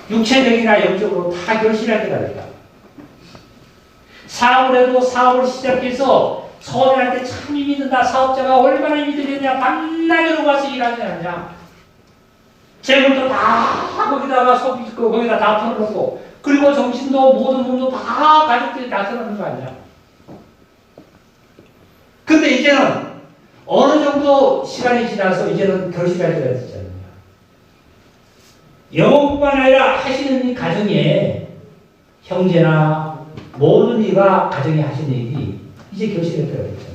육체적이나 영적으로 다 결실할 때가 됐다. 사업을 해도 사업을 시작해서 처음에 할 때 참 힘이 든다. 사업자가 얼마나 힘이 들겠냐. 밤낮으로 가서 일하지 않냐. 재물도 다 거기다가 소비고 거기다 다 털어놓고 그리고 정신도 모든 몸도 다 가족들이 다 털어놓는 거 아니야. 근데 이제는 어느 정도 시간이 지나서 이제는 결실할 때가 됐잖아요. 영혼뿐만 아니라 하시는 이 가정에 형제나 모든 이가 가정에 하시는 일이 이제 결실할 때가 됐잖아요.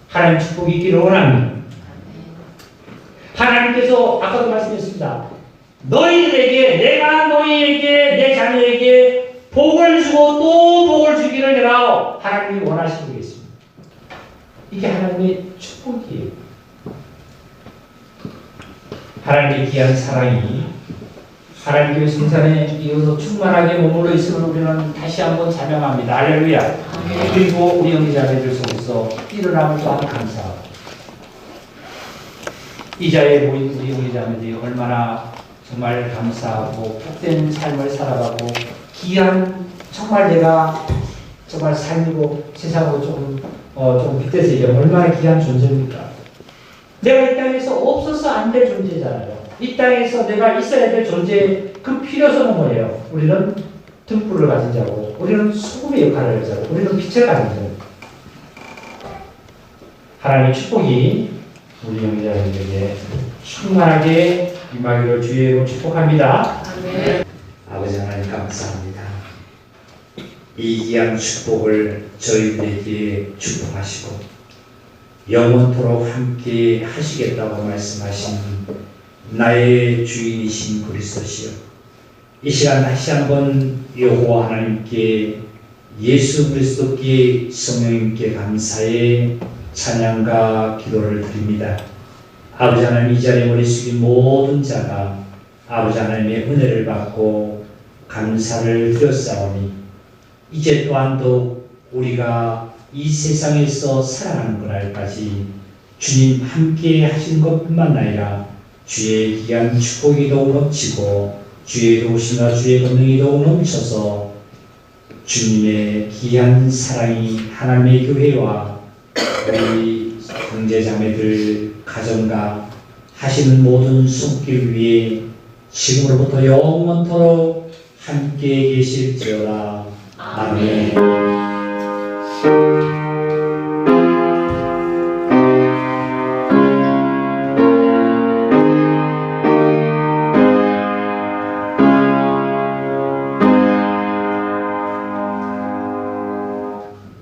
하나님 축복이 있기를 원합니다. 하나님께서 아까도 말씀했습니다. 너희들에게 내가 너희에게 내 자녀에게 복을 주고 또 복을 주기를 내가 하나님이 원하시고 계십니다. 이게 하나님의 축복이에요. 하나님의 귀한 사랑이 하나님 교회 성산에 이어서 충만하게 머물러 있음을 우리는 다시 한번 자명합니다. 할렐루야. 그리고 우리 형제자매들 속에서 일어남을 또한 감사하고 이 자리에 모인 우리 형제자매들이 얼마나 정말 감사하고 복된 삶을 살아가고 귀한 정말 내가 정말 삶이고 세상으로 좀 빗대서 얘기하면 얼마나 귀한 존재입니까? 내가 이 땅에서 없어서 안 될 존재잖아요. 이 땅에서 내가 있어야 될 존재 그 필요성은 뭐예요? 우리는 등불을 가진 자고 우리는 소금의 역할을 할 자고 우리는 빛을 가진 자고 하나님의 축복이 우리 형제자매들에게 충만하게 임하기를 주의 이름으로 축복합니다. 아버지 하나님 감사합니다. 이 귀한 축복을 저희들에게 축복하시고 영원토록 함께 하시겠다고 말씀하신 나의 주인이신 그리스도시여, 이 시간 다시 한번 여호와 하나님께 예수 그리스도께 성령님께 감사의 찬양과 기도를 드립니다. 아버지 하나님, 이 자리에 머리 숙인 모든 자가 아버지 하나님의 은혜를 받고 감사를 드렸사오니 이제 또한 더욱 우리가 이 세상에서 살아가는 그날까지 주님 함께 하신 것뿐만 아니라 주의 귀한 축복이 더욱 넘치고 주의 도우심과 주의 권능이 더욱 넘쳐서 주님의 귀한 사랑이 하나님의 교회와 우리 형제자매들 가정과 하시는 모든 손길 위에 지금으로부터 영원토록 함께 계실지어다. 아멘.